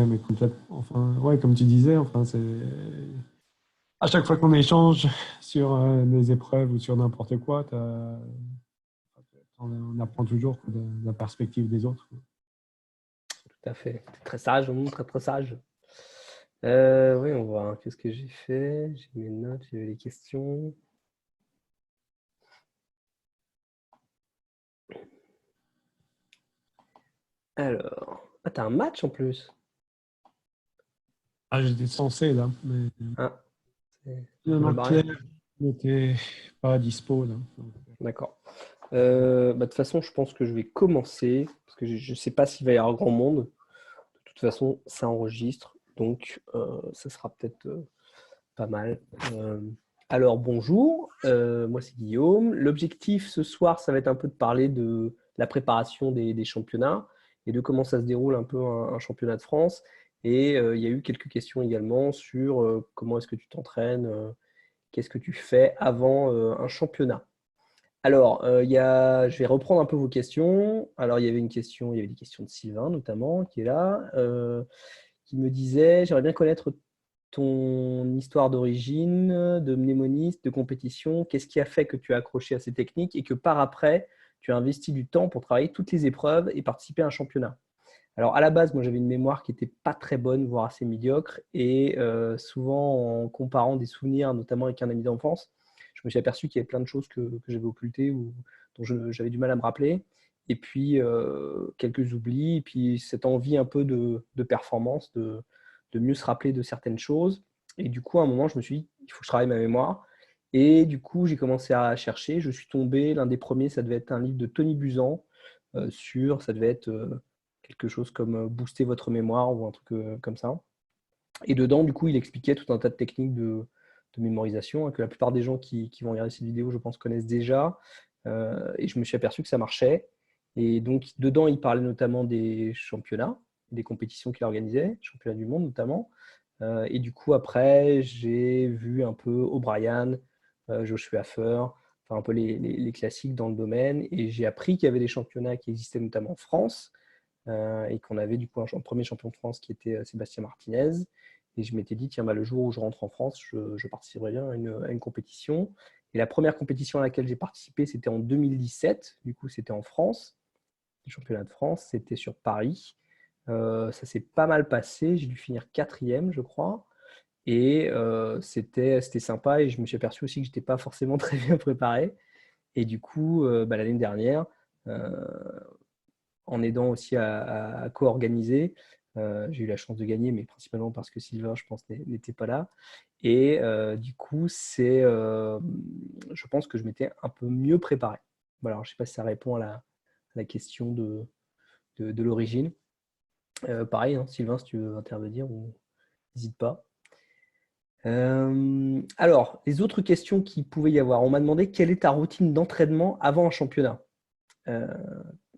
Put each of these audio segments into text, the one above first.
mais complètement. Enfin, ouais, comme tu disais, enfin, c'est à chaque fois qu'on échange sur des épreuves ou sur n'importe quoi, on apprend toujours quoi, de la perspective des autres. Tout à fait. T'es très sage, très très sage. Oui, on voit. Qu'est-ce que j'ai fait? J'ai mes notes, j'ai les questions. Alors, ah, t'as un match en plus. Ah, j'étais censé là, mais Ah, c'est mal finalement barré. Pierre n'était pas dispo là. Donc, D'accord. De toute façon, je pense que je vais commencer parce que je ne sais pas s'il va y avoir grand monde. De toute façon, ça enregistre, donc ça sera peut-être pas mal. Euh, alors, bonjour, moi c'est Guillaume. L'objectif ce soir, ça va être un peu de parler de la préparation des championnats et de comment ça se déroule un peu un championnat de France. Et il y a eu quelques questions également sur comment est-ce que tu t'entraînes, qu'est-ce que tu fais avant un championnat. Alors, je vais reprendre un peu vos questions. Alors, il y avait des questions de Sylvain notamment, qui est là, qui me disait, j'aimerais bien connaître ton histoire d'origine, de mnémoniste, de compétition. Qu'est-ce qui a fait que tu as accroché à ces techniques et que par après, tu as investi du temps pour travailler toutes les épreuves et participer à un championnat? Alors, à la base, moi, j'avais une mémoire qui n'était pas très bonne, voire assez médiocre. Et souvent, en comparant des souvenirs, notamment avec un ami d'enfance, je me suis aperçu qu'il y avait plein de choses que j'avais occultées ou dont j'avais du mal à me rappeler. Et puis, quelques oublis, et puis cette envie un peu de performance, de mieux se rappeler de certaines choses. Et du coup, à un moment, je me suis dit, il faut que je travaille ma mémoire. Et du coup, j'ai commencé à chercher. Je suis tombé, l'un des premiers, ça devait être un livre de Tony Buzan ça devait être quelque chose comme booster votre mémoire ou un truc comme ça. Et dedans, du coup, il expliquait tout un tas de techniques de mémorisation que la plupart des gens qui vont regarder cette vidéo, je pense, connaissent déjà. Et je me suis aperçu que ça marchait. Et donc, dedans, il parlait notamment des championnats, des compétitions qu'il organisait, championnats du monde notamment. Et du coup, après, j'ai vu un peu O'Brien, Joshua Hafer, enfin un peu les classiques dans le domaine. Et j'ai appris qu'il y avait des championnats qui existaient notamment en France et qu'on avait du coup un premier champion de France qui était Sébastien Martinez. Et je m'étais dit, tiens, bah, le jour où je rentre en France, je participerai bien à une compétition. Et la première compétition à laquelle j'ai participé, c'était en 2017. Du coup, c'était en France, le championnat de France, c'était sur Paris. Ça s'est pas mal passé. J'ai dû finir quatrième, je crois. Et c'était sympa. Et je me suis aperçu aussi que je n'étais pas forcément très bien préparé. Et du coup, l'année dernière, euh, en aidant aussi à co-organiser. J'ai eu la chance de gagner, mais principalement parce que Sylvain, je pense, n'était pas là. Et du coup, je pense que je m'étais un peu mieux préparé. Voilà, alors, je ne sais pas si ça répond à la question de l'origine. Pareil, hein, Sylvain, si tu veux intervenir, n'hésite pas. Alors, les autres questions qu'il pouvait y avoir. On m'a demandé quelle est ta routine d'entraînement avant un championnat. Euh,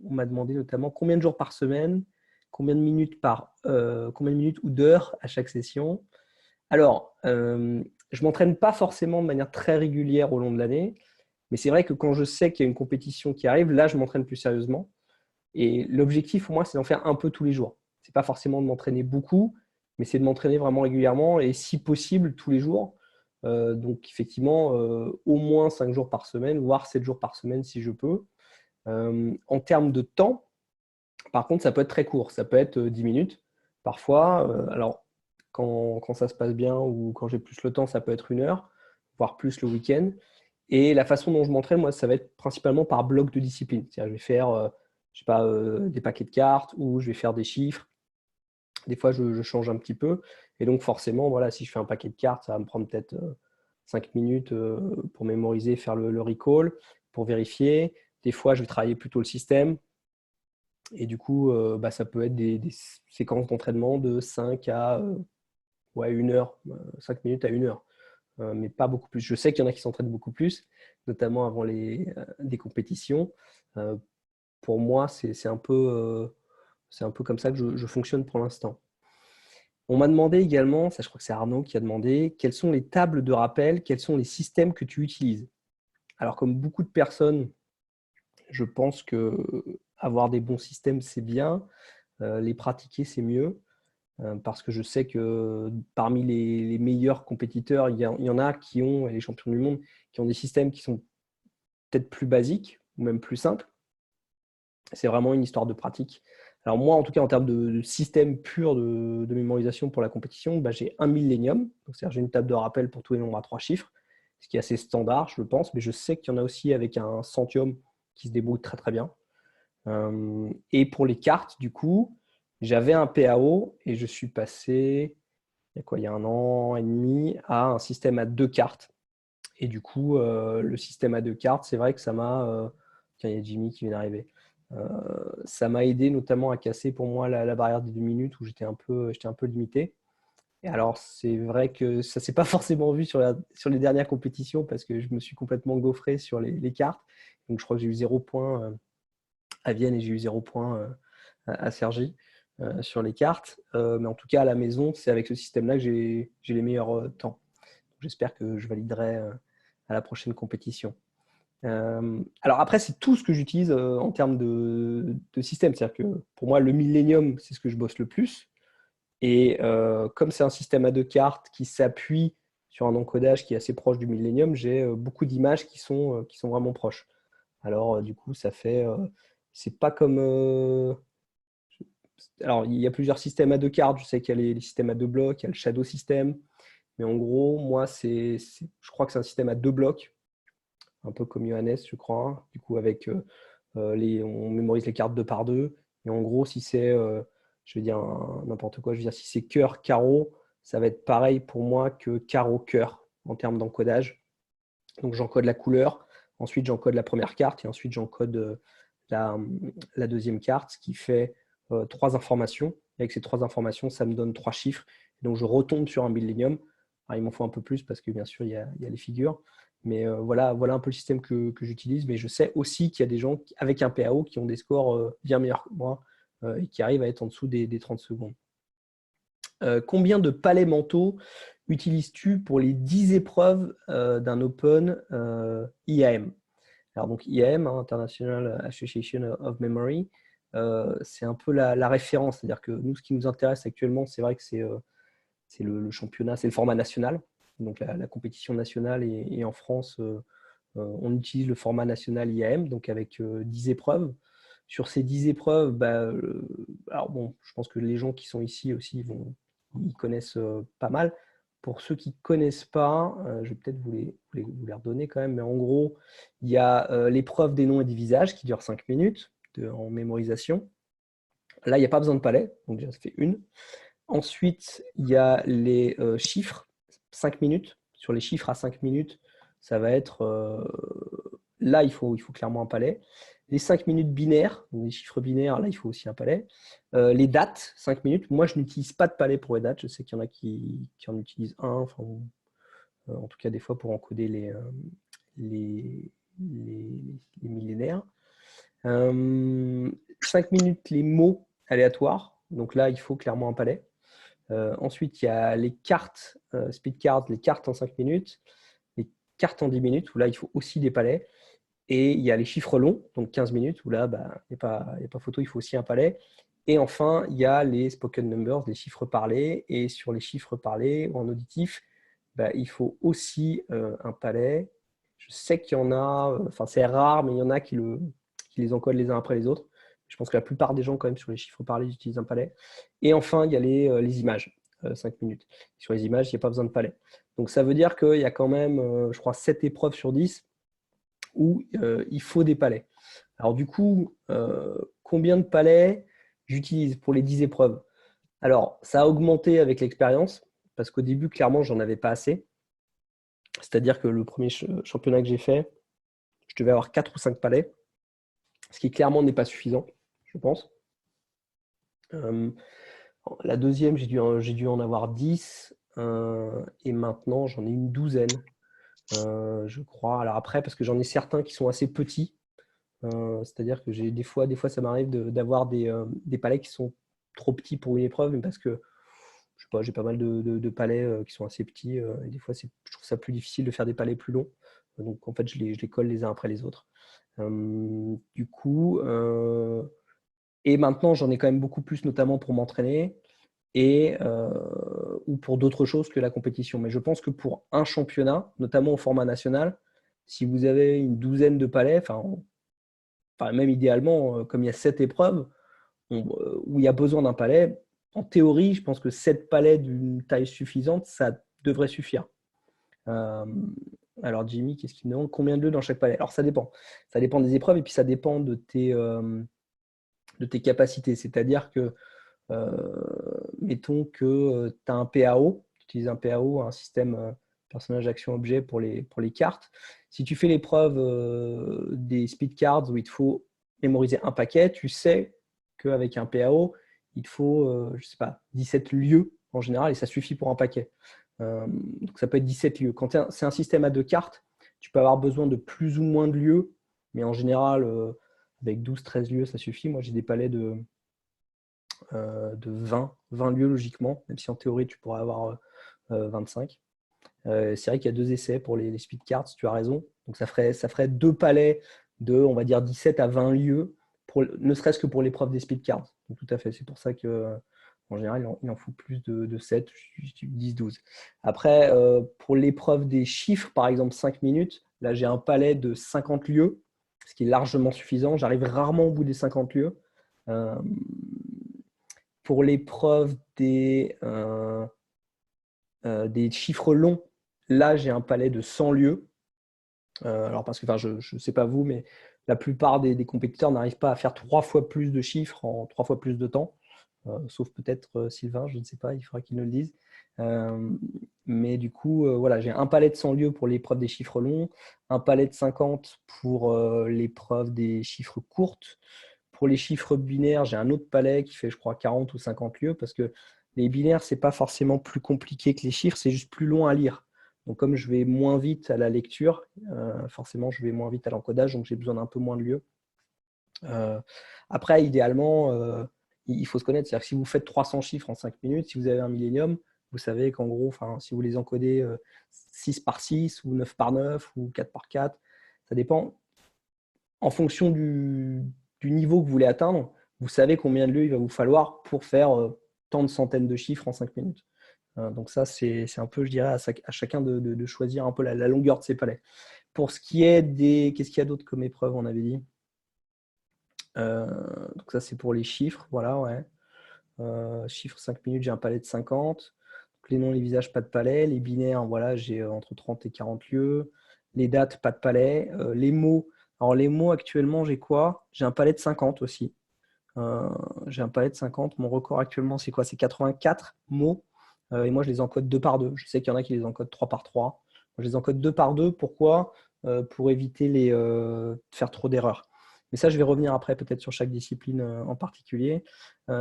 on m'a demandé notamment combien de jours par semaine, combien de minutes ou d'heures à chaque session. Alors, je m'entraîne pas forcément de manière très régulière au long de l'année, mais c'est vrai que quand je sais qu'il y a une compétition qui arrive, là, je m'entraîne plus sérieusement. Et l'objectif pour moi, c'est d'en faire un peu tous les jours. C'est pas forcément de m'entraîner beaucoup, mais c'est de m'entraîner vraiment régulièrement et si possible tous les jours. Donc effectivement, au moins 5 jours par semaine, voire 7 jours par semaine si je peux. En termes de temps, par contre, ça peut être très court. Ça peut être 10 minutes. Parfois, alors, quand ça se passe bien ou quand j'ai plus le temps, ça peut être 1 heure, voire plus le week-end. Et la façon dont je m'entraîne, moi, ça va être principalement par bloc de discipline. C'est-à-dire, je vais faire, je sais pas, des paquets de cartes ou je vais faire des chiffres. Des fois, je change un petit peu. Et donc, forcément, voilà, si je fais un paquet de cartes, ça va me prendre peut-être 5 minutes pour mémoriser, faire le recall, pour vérifier. Des fois, je vais travailler plutôt le système. Et du coup, ça peut être des séquences d'entraînement de 5 à ouais, 1 heure, 5 minutes à 1 heure, mais pas beaucoup plus. Je sais qu'il y en a qui s'entraînent beaucoup plus, notamment avant des compétitions. Euh, pour moi, c'est un peu comme ça que je fonctionne pour l'instant. On m'a demandé également, ça je crois que c'est Arnaud qui a demandé, quelles sont les tables de rappel, quels sont les systèmes que tu utilises. Alors comme beaucoup de personnes, je pense que avoir des bons systèmes, c'est bien, les pratiquer, c'est mieux. parce que je sais que parmi les meilleurs compétiteurs, il y en a qui ont, les champions du monde, qui ont des systèmes qui sont peut-être plus basiques ou même plus simples. C'est vraiment une histoire de pratique. Alors moi, en tout cas, en termes de système pur de mémorisation pour la compétition, bah, j'ai un millénium. C'est-à-dire j'ai une table de rappel pour tous les nombres à 3 chiffres, ce qui est assez standard, je le pense, mais je sais qu'il y en a aussi avec un centium qui se débrouille très très bien. Et pour les cartes, du coup, j'avais un PAO et je suis passé, il y a 1 an et demi, à un système à 2 cartes. Et du coup, le système à 2 cartes, c'est vrai que ça m'a... tiens, il y a Jimmy qui vient d'arriver. Ça m'a aidé notamment à casser pour moi la barrière des 2 minutes où j'étais un peu limité. Et alors, c'est vrai que ça ne s'est pas forcément vu sur les dernières compétitions parce que je me suis complètement gaufré sur les cartes. Donc, je crois que j'ai eu 0 point à Vienne et j'ai eu 0 point à Cergy sur les cartes. Mais en tout cas, à la maison, c'est avec ce système-là que j'ai les meilleurs temps. J'espère que je validerai à la prochaine compétition. Alors après, c'est tout ce que j'utilise en termes de système. C'est-à-dire que pour moi, le Millennium, c'est ce que je bosse le plus. Et comme c'est un système à 2 cartes qui s'appuie sur un encodage qui est assez proche du Millennium, j'ai beaucoup d'images qui sont vraiment proches. Alors du coup, ça fait... c'est pas comme... alors, il y a plusieurs systèmes à 2 cartes. Je sais qu'il y a les systèmes à 2 blocs, il y a le Shadow System. Mais en gros, moi, je crois que c'est un système à 2 blocs, un peu comme Johannes, je crois. Du coup, avec on mémorise les cartes 2 par 2. Et en gros, si c'est, je vais dire n'importe quoi, je veux dire si c'est cœur, carreau, ça va être pareil pour moi que carreau, cœur en termes d'encodage. Donc, j'encode la couleur, ensuite j'encode la première carte et ensuite j'encode la deuxième carte, ce qui fait 3 informations. Et avec ces 3 informations, ça me donne 3 chiffres. Donc, je retombe sur un millénium. Alors, il m'en faut un peu plus parce que bien sûr, il y a les figures. Mais voilà un peu le système que j'utilise. Mais je sais aussi qu'il y a des gens avec un PAO qui ont des scores bien meilleurs que moi et qui arrivent à être en dessous des 30 secondes. Combien de palets mentaux utilises-tu pour les 10 épreuves d'un Open IAM? Alors donc IAM, International Association of Memory, c'est un peu la référence. C'est-à-dire que nous, ce qui nous intéresse actuellement, c'est vrai que c'est le championnat, c'est le format national, donc la compétition nationale. Et en France, on utilise le format national IAM, donc avec 10 épreuves. Sur ces 10 épreuves, alors bon, je pense que les gens qui sont ici aussi ils connaissent pas mal. Pour ceux qui ne connaissent pas, je vais peut-être vous les redonner quand même, mais en gros, il y a l'épreuve des noms et des visages qui dure 5 minutes en mémorisation. Là, il n'y a pas besoin de palais, donc déjà ça fait une. Ensuite, il y a les chiffres, 5 minutes. Sur les chiffres à 5 minutes, ça va être... là, il faut clairement un palais. Les 5 minutes binaires, donc les chiffres binaires, là, il faut aussi un palais. Les dates, 5 minutes. Moi, je n'utilise pas de palais pour les dates. Je sais qu'il y en a qui en utilisent un, enfin, en tout cas des fois pour encoder les, les millénaires. 5 minutes, les mots aléatoires. Donc là, il faut clairement un palais. Ensuite, il y a les cartes, speed cards, les cartes en 5 minutes, les cartes en 10 minutes, où là, il faut aussi des palais. Et il y a les chiffres longs, donc 15 minutes, où là, il n'y a pas photo, il faut aussi un palais. Et enfin, il y a les spoken numbers, les chiffres parlés. Et sur les chiffres parlés ou en auditif, il faut aussi un palais. Je sais qu'il y en a, enfin c'est rare, mais il y en a qui les encodent les uns après les autres. Je pense que la plupart des gens, quand même, sur les chiffres parlés, utilisent un palais. Et enfin, il y a les images, 5 minutes. Sur les images, il n'y a pas besoin de palais. Donc ça veut dire qu'il y a quand même, je crois, 7 épreuves sur 10 où il faut des palais. Alors du coup, combien de palais j'utilise pour les 10 épreuves? Alors, ça a augmenté avec l'expérience, parce qu'au début, clairement, j'en avais pas assez. C'est-à-dire que le premier championnat que j'ai fait, je devais avoir 4 ou 5 palais, ce qui clairement n'est pas suffisant, je pense. La deuxième, j'ai dû en avoir 10, et maintenant, j'en ai une douzaine, je crois. Alors après, parce que j'en ai certains qui sont assez petits, c'est-à-dire que des fois, ça m'arrive d'avoir des palais qui sont trop petits pour une épreuve, mais parce que je sais pas, j'ai pas mal de palais qui sont assez petits, et des fois, je trouve ça plus difficile de faire des palais plus longs. Donc, en fait, je les colle les uns après les autres. Du coup, et maintenant, j'en ai quand même beaucoup plus, notamment pour m'entraîner. ou pour d'autres choses que la compétition. Mais je pense que pour un championnat, notamment au format national, si vous avez une douzaine de palets, enfin même idéalement, comme il y a 7 épreuves, où il y a besoin d'un palais, en théorie, je pense que 7 palets d'une taille suffisante, ça devrait suffire. Alors Jimmy, qu'est-ce qu'il me demande? Combien de lieux dans chaque palais? Alors ça dépend. Ça dépend des épreuves et puis ça dépend de tes capacités. C'est-à-dire que, mettons que tu as un PAO, tu utilises un PAO, un système personnage action objet pour les cartes. Si tu fais l'épreuve des speed cards où il te faut mémoriser un paquet, tu sais qu'avec un PAO, il te faut, je sais pas, 17 lieux en général et ça suffit pour un paquet. Donc ça peut être 17 lieux. Quand c'est un système à 2 cartes, tu peux avoir besoin de plus ou moins de lieux, mais en général, avec 12-13 lieux, ça suffit. Moi, j'ai des palets de 20 lieux logiquement, même si en théorie, tu pourrais avoir 25. C'est vrai qu'il y a 2 essais pour les speed cards, tu as raison. Donc ça ferait 2 palets de, on va dire, 17 à 20 lieux, ne serait-ce que pour l'épreuve des speed cards. Donc tout à fait, c'est pour ça que en général, il en faut plus de 7, 10, 12. Après, pour l'épreuve des chiffres, par exemple 5 minutes, là j'ai un palet de 50 lieux, ce qui est largement suffisant. J'arrive rarement au bout des 50 lieux. Euh, pour l'épreuve des chiffres longs, là j'ai un palet de 100 lieux. Alors parce que je ne sais pas vous, mais la plupart des compétiteurs n'arrivent pas à faire 3 fois plus de chiffres en 3 fois plus de temps. Sauf peut-être Sylvain, je ne sais pas, il faudra qu'il nous le dise. Mais du coup, voilà, j'ai un palet de 100 lieux pour l'épreuve des chiffres longs, un palet de 50 pour l'épreuve des chiffres courtes. Pour les chiffres binaires, j'ai un autre palet qui fait, je crois, 40 ou 50 lieux parce que les binaires, ce n'est pas forcément plus compliqué que les chiffres, c'est juste plus long à lire. Donc, comme je vais moins vite à la lecture, forcément, je vais moins vite à l'encodage, donc j'ai besoin d'un peu moins de lieux. Après, idéalement, il faut se connaître. C'est-à-dire que si vous faites 300 chiffres en 5 minutes, si vous avez un millénium, vous savez qu'en gros, si vous les encodez 6 par 6 ou 9 par 9 ou 4 par 4, ça dépend. En fonction du niveau que vous voulez atteindre, vous savez combien de lieux il va vous falloir pour faire tant de centaines de chiffres en 5 minutes. Donc ça, c'est un peu, je dirais, à chacun de choisir un peu la longueur de ses palets. Pour ce qui est des... Qu'est-ce qu'il y a d'autre comme épreuve, on avait dit? Donc ça, c'est pour les chiffres. Voilà, ouais. Chiffres 5 minutes, j'ai un palet de 50. Donc les noms, les visages, pas de palet. Les binaires, voilà, j'ai entre 30 et 40 lieux. Les dates, pas de palet. Les mots, alors les mots actuellement, j'ai quoi? J'ai un palet de 50 aussi. J'ai un palet de 50. Mon record actuellement, c'est quoi? C'est 84 mots. Et moi, je les encode 2 par 2. Je sais qu'il y en a qui les encodent 3 par 3. Moi, je les encode 2 par 2. Pourquoi? Pour éviter de faire trop d'erreurs. Mais ça, je vais revenir après peut-être sur chaque discipline en particulier.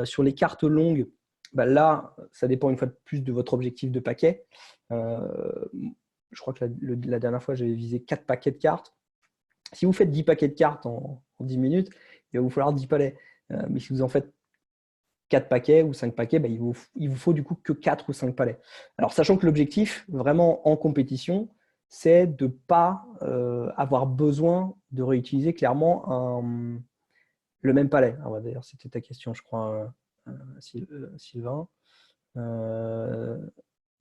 Sur les cartes longues, bah là, ça dépend une fois de plus de votre objectif de paquet. Je crois que la dernière fois, j'avais visé 4 paquets de cartes. Si vous faites 10 paquets de cartes en 10 minutes, il va vous falloir 10 palets. Mais si vous en faites 4 paquets ou 5 paquets, bah, il vous faut du coup que 4 ou 5 palets. Alors, sachant que l'objectif, vraiment en compétition, c'est de ne pas avoir besoin de réutiliser clairement le même palais. D'ailleurs, c'était ta question, je crois, Sylvain.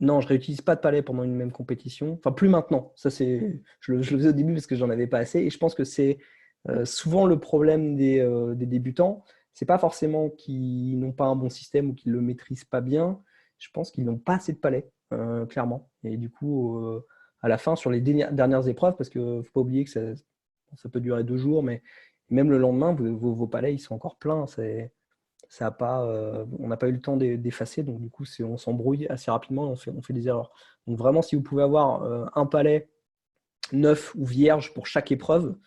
Non, je ne réutilise pas de palais pendant une même compétition. Enfin, plus maintenant. Ça, je le faisais au début parce que j'en avais pas assez. Et je pense que c'est souvent le problème des débutants. C'est pas forcément qu'ils n'ont pas un bon système ou qu'ils le maîtrisent pas bien. Je pense qu'ils n'ont pas assez de palais, clairement. Et du coup, à la fin, sur les dernières épreuves, parce qu'il ne faut pas oublier que ça peut durer 2 jours, mais même le lendemain, vos palais, ils sont encore pleins. On n'a pas eu le temps d'effacer, donc du coup, on s'embrouille assez rapidement et on fait des erreurs. Donc vraiment, si vous pouvez avoir un palais neuf ou vierge pour chaque épreuve,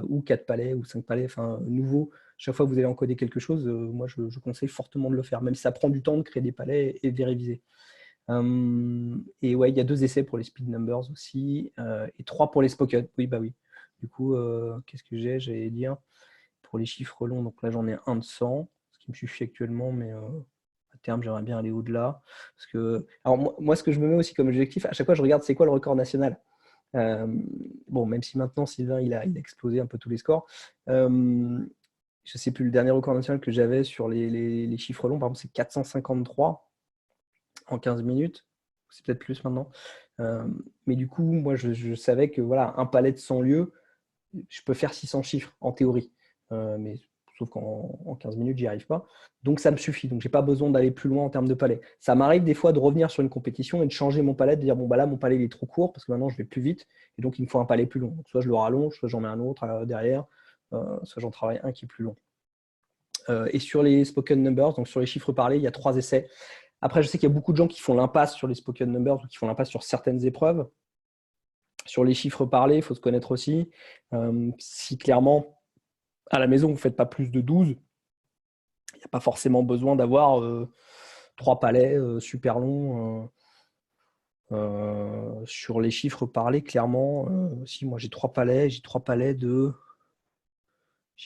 ou 4 palets ou 5 palets, enfin nouveaux, chaque fois que vous allez encoder quelque chose, moi je conseille fortement de le faire, même si ça prend du temps de créer des palets et de les réviser. Et ouais, il y a 2 essais pour les speed numbers aussi, et 3 pour les spoken. Oui, bah oui. Du coup, qu'est-ce que j'allais dire pour les chiffres longs, donc là j'en ai un de 100, ce qui me suffit actuellement, mais à terme j'aimerais bien aller au-delà. Parce que, alors moi, ce que je me mets aussi comme objectif, à chaque fois je regarde c'est quoi le record national. Bon, même si maintenant Sylvain il a explosé un peu tous les scores. Je ne sais plus, le dernier record national que j'avais sur les chiffres longs, par exemple, c'est 453. en 15 minutes. C'est peut-être plus maintenant. Mais du coup, moi, je savais que voilà, un palais de 100 lieux, je peux faire 600 chiffres en théorie. Mais sauf qu'en 15 minutes, j'y arrive pas. Donc, ça me suffit. Donc, j'ai pas besoin d'aller plus loin en termes de palais. Ça m'arrive des fois de revenir sur une compétition et de changer mon palais, de dire, bon, bah là, mon palais, il est trop court parce que maintenant, je vais plus vite. Et donc, il me faut un palais plus long. Donc, soit je le rallonge, soit j'en mets un autre derrière, soit j'en travaille un qui est plus long. Et sur les spoken numbers, donc sur les chiffres parlés, il y a 3 essais. Après, je sais qu'il y a beaucoup de gens qui font l'impasse sur les spoken numbers ou qui font l'impasse sur certaines épreuves. Sur les chiffres parlés, il faut se connaître aussi. Si clairement, à la maison, vous ne faites pas plus de 12, il n'y a pas forcément besoin d'avoir 3 palais super longs. Sur les chiffres parlés, clairement, si moi j'ai 3 palais, j'ai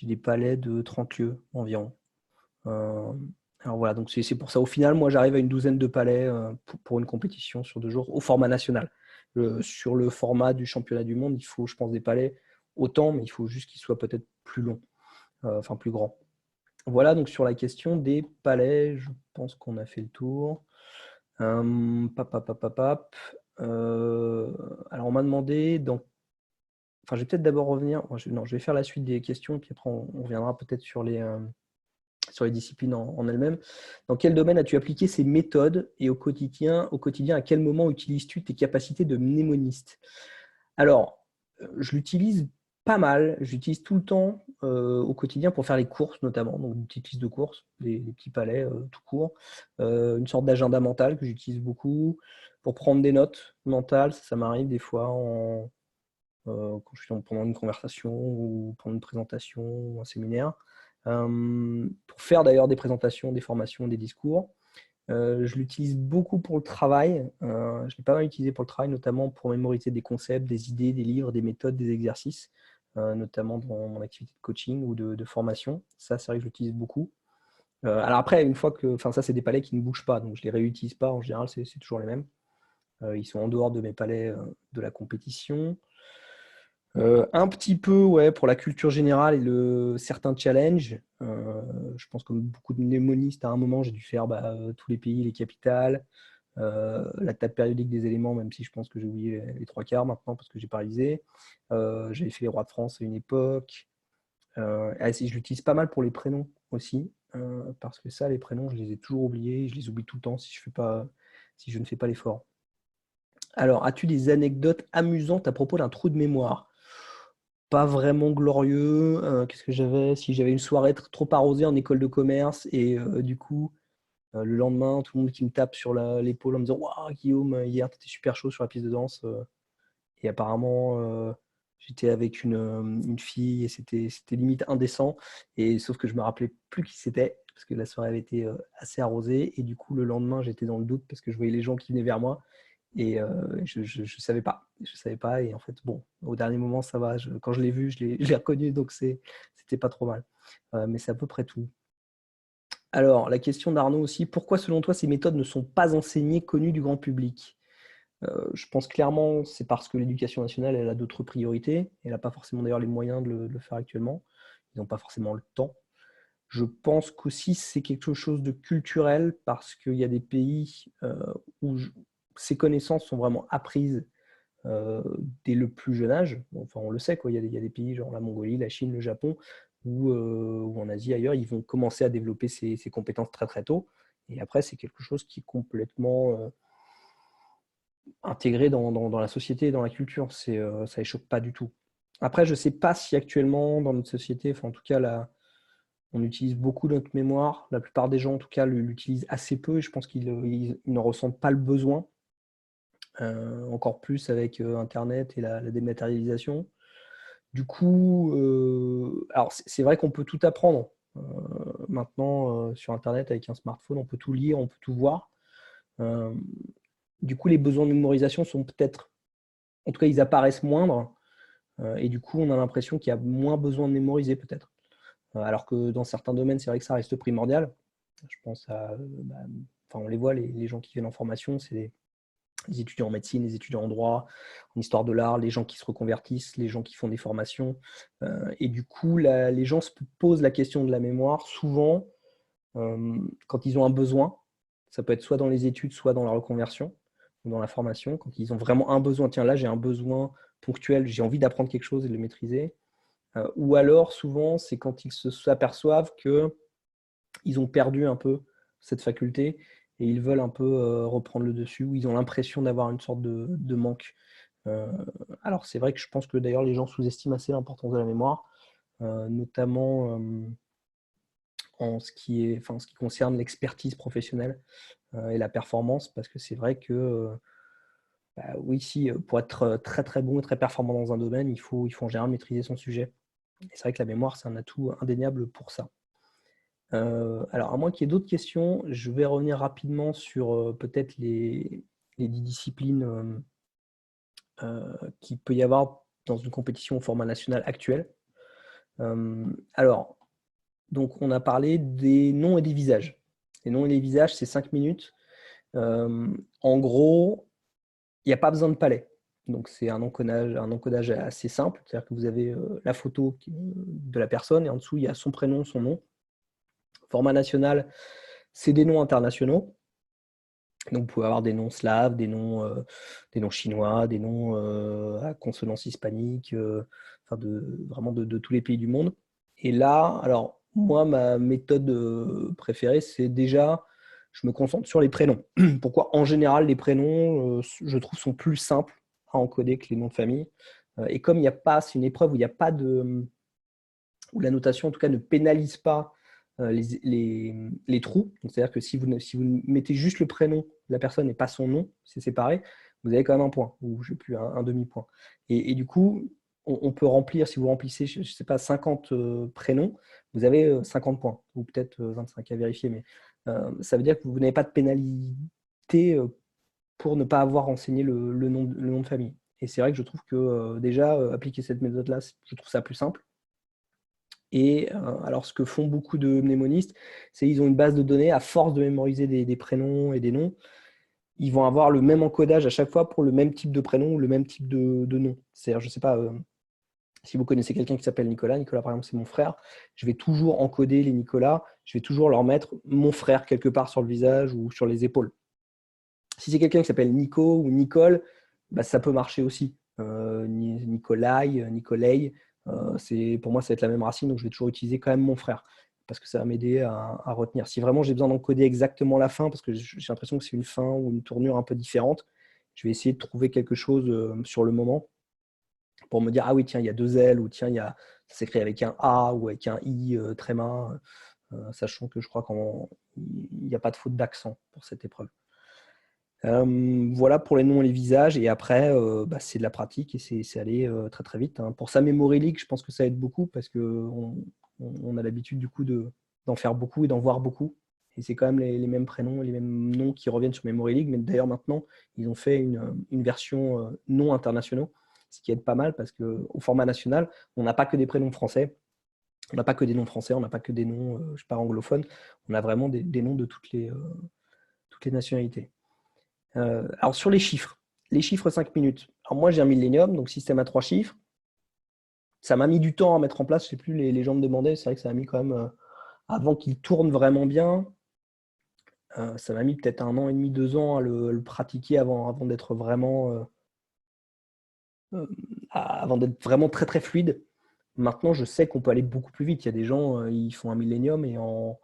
des palais de 30 lieues environ. Alors voilà, donc c'est pour ça. Au final, moi, j'arrive à une douzaine de palais pour une compétition sur 2 jours au format national. Sur le format du championnat du monde, il faut, je pense, des palais autant, mais il faut juste qu'ils soient peut-être plus longs, enfin plus grands. Voilà, donc sur la question des palais, je pense qu'on a fait le tour. Alors, on m'a demandé, enfin, je vais peut-être d'abord revenir. Non, je vais faire la suite des questions, puis après, on reviendra peut-être sur les disciplines en elles-mêmes. Dans quel domaine as-tu appliqué ces méthodes et au quotidien, à quel moment utilises-tu tes capacités de mnémoniste? Alors, je l'utilise pas mal. J'utilise tout le temps au quotidien pour faire les courses notamment, donc une petite liste de courses, les petits palais tout court. Une sorte d'agenda mental que j'utilise beaucoup pour prendre des notes mentales. Ça m'arrive des fois quand je suis pendant une conversation ou pendant une présentation ou un séminaire. Pour faire d'ailleurs des présentations, des formations, des discours. Je l'utilise beaucoup pour le travail. Je l'ai pas mal utilisé pour le travail, notamment pour mémoriser des concepts, des idées, des livres, des méthodes, des exercices, notamment dans mon activité de coaching ou de formation. Ça, c'est vrai que je l'utilise beaucoup. Alors après, une fois que, enfin ça, c'est des palais qui ne bougent pas, donc je les réutilise pas. En général, c'est toujours les mêmes. Ils sont en dehors de mes palais de la compétition. Un petit peu, ouais, pour la culture générale et certains challenges. Je pense comme beaucoup de mnémonistes, à un moment, j'ai dû faire tous les pays, les capitales, la table périodique des éléments, même si je pense que j'ai oublié les 3 quarts maintenant parce que j'ai pas révisé. J'avais fait les rois de France à une époque. Je l'utilise pas mal pour les prénoms aussi, parce que ça, les prénoms, je les ai toujours oubliés. Je les oublie tout le temps si je ne fais pas l'effort. Alors, as-tu des anecdotes amusantes à propos d'un trou de mémoire? Pas vraiment glorieux. Qu'est-ce que j'avais? Si j'avais une soirée trop arrosée en école de commerce et du coup, le lendemain, tout le monde qui me tape sur l'épaule en me disant waouh, Guillaume, hier, tu étais super chaud sur la piste de danse. Et apparemment, j'étais avec une fille et c'était limite indécent. Et sauf que je me rappelais plus qui c'était parce que la soirée avait été assez arrosée. Et du coup, le lendemain, j'étais dans le doute parce que je voyais les gens qui venaient vers moi. Et je savais pas. Je savais pas. Et en fait, bon, au dernier moment, ça va. Quand je l'ai vu, je l'ai reconnu. Donc, c'était pas trop mal. Mais c'est à peu près tout. Alors, la question d'Arnaud aussi. Pourquoi, selon toi, ces méthodes ne sont pas enseignées, connues du grand public? Je pense clairement c'est parce que l'éducation nationale, elle a d'autres priorités. Elle n'a pas forcément d'ailleurs les moyens de le faire actuellement. Ils n'ont pas forcément le temps. Je pense qu'aussi c'est quelque chose de culturel parce qu'il y a des pays où ces connaissances sont vraiment apprises dès le plus jeune âge. Enfin, on le sait, quoi. Il y a des pays genre la Mongolie, la Chine, le Japon, ou en Asie ailleurs, ils vont commencer à développer ces compétences très très tôt. Et après, c'est quelque chose qui est complètement intégré dans la société et dans la culture. Ça ne les choque pas du tout. Après, je ne sais pas si actuellement, dans notre société, enfin, en tout cas, là, on utilise beaucoup notre mémoire. La plupart des gens, en tout cas, l'utilisent assez peu et je pense qu'ils n'en ressentent pas le besoin. Encore plus avec Internet et la dématérialisation. Du coup, alors c'est vrai qu'on peut tout apprendre. Maintenant, sur Internet, avec un smartphone, on peut tout lire, on peut tout voir. Du coup, les besoins de mémorisation sont peut-être, en tout cas, ils apparaissent moindres. Et du coup, on a l'impression qu'il y a moins besoin de mémoriser peut-être. Alors que dans certains domaines, c'est vrai que ça reste primordial. Je pense enfin, on les voit, les gens qui viennent en formation, c'est les étudiants en médecine, les étudiants en droit, en histoire de l'art, les gens qui se reconvertissent, les gens qui font des formations. Et du coup, les gens se posent la question de la mémoire souvent quand ils ont un besoin. Ça peut être soit dans les études, soit dans la reconversion ou dans la formation, quand ils ont vraiment un besoin. Tiens, là, j'ai un besoin ponctuel, j'ai envie d'apprendre quelque chose et de le maîtriser. Ou alors, souvent, c'est quand ils s'aperçoivent qu'ils ont perdu un peu cette faculté et ils veulent un peu reprendre le dessus, ou ils ont l'impression d'avoir une sorte de manque. Alors, c'est vrai que je pense que d'ailleurs, les gens sous-estiment assez l'importance de la mémoire, notamment ce qui concerne l'expertise professionnelle et la performance, parce que c'est vrai que oui, si, pour être très très bon et très performant dans un domaine, il faut en général maîtriser son sujet. Et c'est vrai que la mémoire, c'est un atout indéniable pour ça. Alors, à moins qu'il y ait d'autres questions, je vais revenir rapidement sur peut-être les disciplines qu'il peut y avoir dans une compétition au format national actuel. Alors, donc on a parlé des noms et des visages. Les noms et les visages, c'est 5 minutes. En gros, il n'y a pas besoin de palais. Donc, c'est un encodage assez simple. C'est-à-dire que vous avez la photo de la personne et en dessous, il y a son prénom, son nom. Format national, c'est des noms internationaux. Donc, vous pouvez avoir des noms slaves, des noms chinois, des noms à consonance hispanique, vraiment de tous les pays du monde. Et là, alors, moi, ma méthode préférée, c'est déjà, je me concentre sur les prénoms. Pourquoi? En général, les prénoms, je trouve, sont plus simples à encoder que les noms de famille. Et comme il n'y a pas, c'est une épreuve où il n'y a pas où la notation, en tout cas, ne pénalise pas les trous. C'est-à-dire que si vous mettez juste le prénom de la personne et pas son nom, c'est séparé, vous avez quand même un point, ou je sais plus, un demi-point. Et du coup, on peut remplir, si vous remplissez, je ne sais pas, 50 prénoms, vous avez 50 points, ou peut-être 25 à vérifier, mais ça veut dire que vous n'avez pas de pénalité pour ne pas avoir renseigné le nom de famille. Et c'est vrai que je trouve que déjà, appliquer cette méthode-là, je trouve ça plus simple. Et alors, ce que font beaucoup de mnémonistes, c'est qu'ils ont une base de données, à force de mémoriser des prénoms et des noms, ils vont avoir le même encodage à chaque fois pour le même type de prénom ou le même type de nom. C'est-à-dire, je ne sais pas, si vous connaissez quelqu'un qui s'appelle Nicolas, Nicolas par exemple, c'est mon frère, je vais toujours encoder les Nicolas, je vais toujours leur mettre mon frère quelque part sur le visage ou sur les épaules. Si c'est quelqu'un qui s'appelle Nico ou Nicole, bah, ça peut marcher aussi. Nicolai, Nicolai, pour moi, ça va être la même racine, donc je vais toujours utiliser quand même mon frère, parce que ça va m'aider à retenir. Si vraiment j'ai besoin d'encoder exactement la fin, parce que j'ai l'impression que c'est une fin ou une tournure un peu différente, je vais essayer de trouver quelque chose sur le moment pour me dire, ah oui, tiens, il y a deux L, ou tiens, ça s'écrit avec un A ou avec un I tréma, sachant que je crois qu'il n'y a pas de faute d'accent pour cette épreuve. Voilà pour les noms et les visages. Et après, c'est de la pratique et c'est aller très très vite. Pour sa Memory League, je pense que ça aide beaucoup parce qu'on a l'habitude du coup d'en faire beaucoup et d'en voir beaucoup. Et c'est quand même les mêmes prénoms, les mêmes noms qui reviennent sur Memory League. Mais d'ailleurs, maintenant, ils ont fait une version non internationaux, ce qui aide pas mal parce qu'au format national, on n'a pas que des prénoms français. On n'a pas que des noms français, on n'a pas que des noms, je sais pas, anglophones. On a vraiment des noms de toutes les nationalités. Alors sur les chiffres 5 minutes. Alors moi j'ai un millénium, donc système à 3 chiffres. Ça m'a mis du temps à mettre en place, je ne sais plus, les gens me demandaient, c'est vrai que ça a mis quand même, avant qu'il tourne vraiment bien, ça m'a mis peut-être 1 an et demi, 2 ans à le pratiquer avant d'être avant d'être vraiment très très fluide. Maintenant je sais qu'on peut aller beaucoup plus vite. Il y a des gens, ils font un millénium et en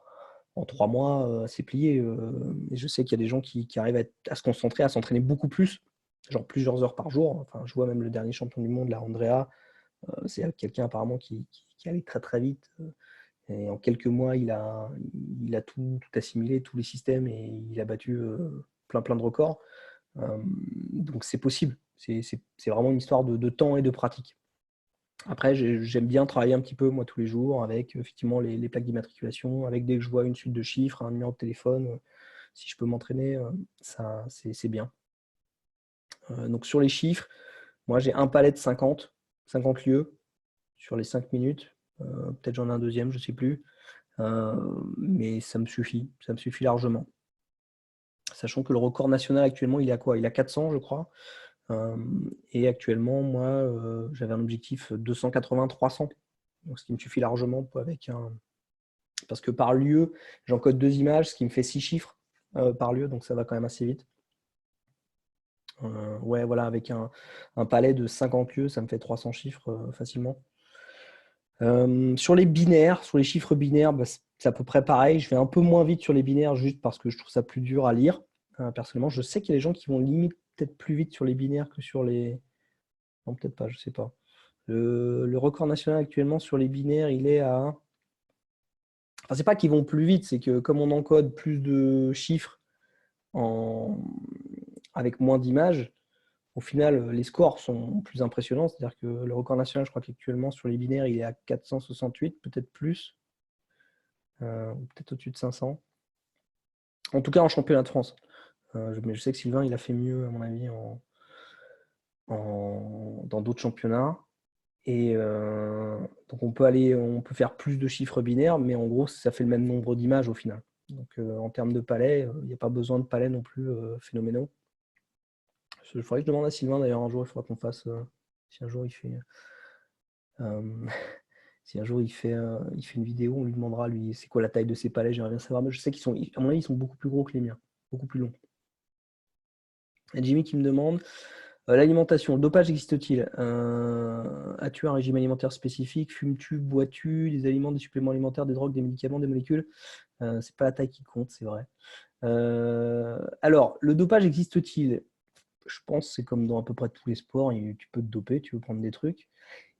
3 mois, c'est plié. Et je sais qu'il y a des gens qui arrivent à se concentrer, à s'entraîner beaucoup plus, genre plusieurs heures par jour. Enfin, je vois même le dernier champion du monde, là, Andrea, c'est quelqu'un apparemment qui allait très très vite. Et en quelques mois, il a tout assimilé, tous les systèmes, et il a battu plein de records. Donc c'est possible. C'est vraiment une histoire de temps et de pratique. Après, j'aime bien travailler un petit peu, moi, tous les jours, avec effectivement les plaques d'immatriculation, avec dès que je vois une suite de chiffres, un numéro de téléphone, si je peux m'entraîner, ça, c'est bien. Donc sur les chiffres, moi, j'ai un palais de 50 lieux sur les 5 minutes. Peut-être j'en ai un deuxième, je ne sais plus. Mais ça me suffit largement. Sachant que le record national actuellement, il est à quoi? Il est à 400, je crois. Et actuellement, moi, j'avais un objectif 280-300. Donc, ce qui me suffit largement parce que par lieu, j'encode 2 images, ce qui me fait 6 chiffres. par lieu, donc ça va quand même assez vite. Ouais, voilà, avec un palais de 50 lieux, ça me fait 300 chiffres facilement. Sur les binaires, sur les chiffres binaires, bah, c'est à peu près pareil. Je vais un peu moins vite sur les binaires juste parce que je trouve ça plus dur à lire. Personnellement, je sais qu'il y a des gens qui vont limite peut-être plus vite sur les binaires que sur les. Non, peut-être pas, je sais pas. Le record national actuellement sur les binaires, il est à. Enfin, c'est pas qu'ils vont plus vite, c'est que comme on encode plus de chiffres en... avec moins d'images, au final, les scores sont plus impressionnants. C'est-à-dire que le record national, je crois qu'actuellement sur les binaires, il est à 468, peut-être plus, ou peut-être au-dessus de 500. En tout cas, en championnat de France. Mais je sais que Sylvain, il a fait mieux, à mon avis, dans d'autres championnats. Et donc, on peut faire plus de chiffres binaires, mais en gros, ça fait le même nombre d'images au final. Donc, en termes de palais, il n'y a pas besoin de palais non plus phénoménaux. Il faudrait que je demande à Sylvain, d'ailleurs, un jour, il faudra qu'on fasse, si un jour il fait, euh, si un jour il fait une vidéo, on lui demandera, lui, c'est quoi la taille de ses palais, j'aimerais bien savoir. Mais je sais à mon avis, ils sont beaucoup plus gros que les miens, beaucoup plus longs. Et Jimmy qui me demande, l'alimentation, le dopage existe-t-il? As-tu un régime alimentaire spécifique? Fumes-tu, bois-tu des aliments, des suppléments alimentaires, des drogues, des médicaments, des molécules? C'est pas la taille qui compte, c'est vrai. Alors, le dopage existe-t-il? Je pense que c'est comme dans à peu près tous les sports, tu peux te doper, tu veux prendre des trucs.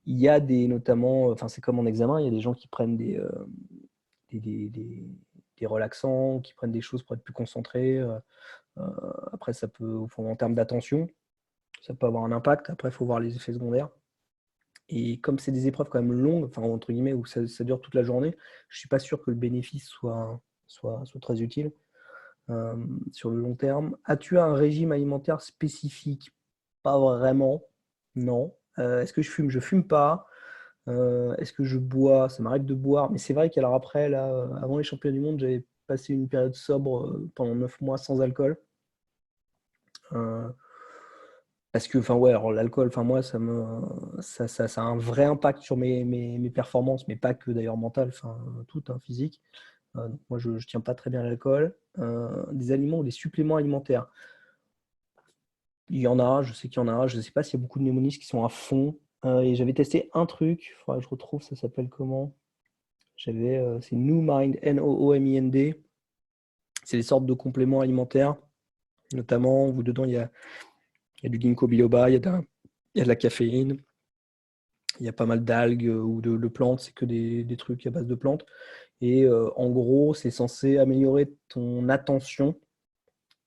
Il y a notamment, enfin c'est comme en examen, il y a des gens qui prennent des, des- des- des relaxants, qui prennent des choses pour être plus concentrés. Après, ça peut, en termes d'attention, ça peut avoir un impact. Après, il faut voir les effets secondaires. Et comme c'est des épreuves quand même longues, enfin entre guillemets, où ça dure toute la journée, je ne suis pas sûr que le bénéfice soit très utile euh, sur le long terme. As-tu un régime alimentaire spécifique? Pas vraiment, non. Est-ce que je fume? Je fume pas. Est-ce que je bois? Ça m'arrête de boire. Mais c'est vrai qu'alors après, là, avant les championnats du monde, j'avais passé une période sobre pendant 9 mois sans alcool. Euh, Parce que, enfin, ouais, alors l'alcool, enfin, moi, ça a un vrai impact sur mes performances, mais pas que d'ailleurs mental, enfin, tout, hein, physique. Donc moi, je ne tiens pas très bien à l'alcool. Des aliments ou des suppléments alimentaires. Il y en a, je sais qu'il y en a. Je ne sais pas s'il y a beaucoup de mnémonistes qui sont à fond. Et j'avais testé un truc, il faudra que je retrouve, ça s'appelle comment? C'est NooMind, Noomind. C'est des sortes de compléments alimentaires, notamment où dedans il y a du ginkgo biloba, il y a de la caféine. Il y a pas mal d'algues ou de plantes, c'est que des trucs à base de plantes. Et en gros, c'est censé améliorer ton attention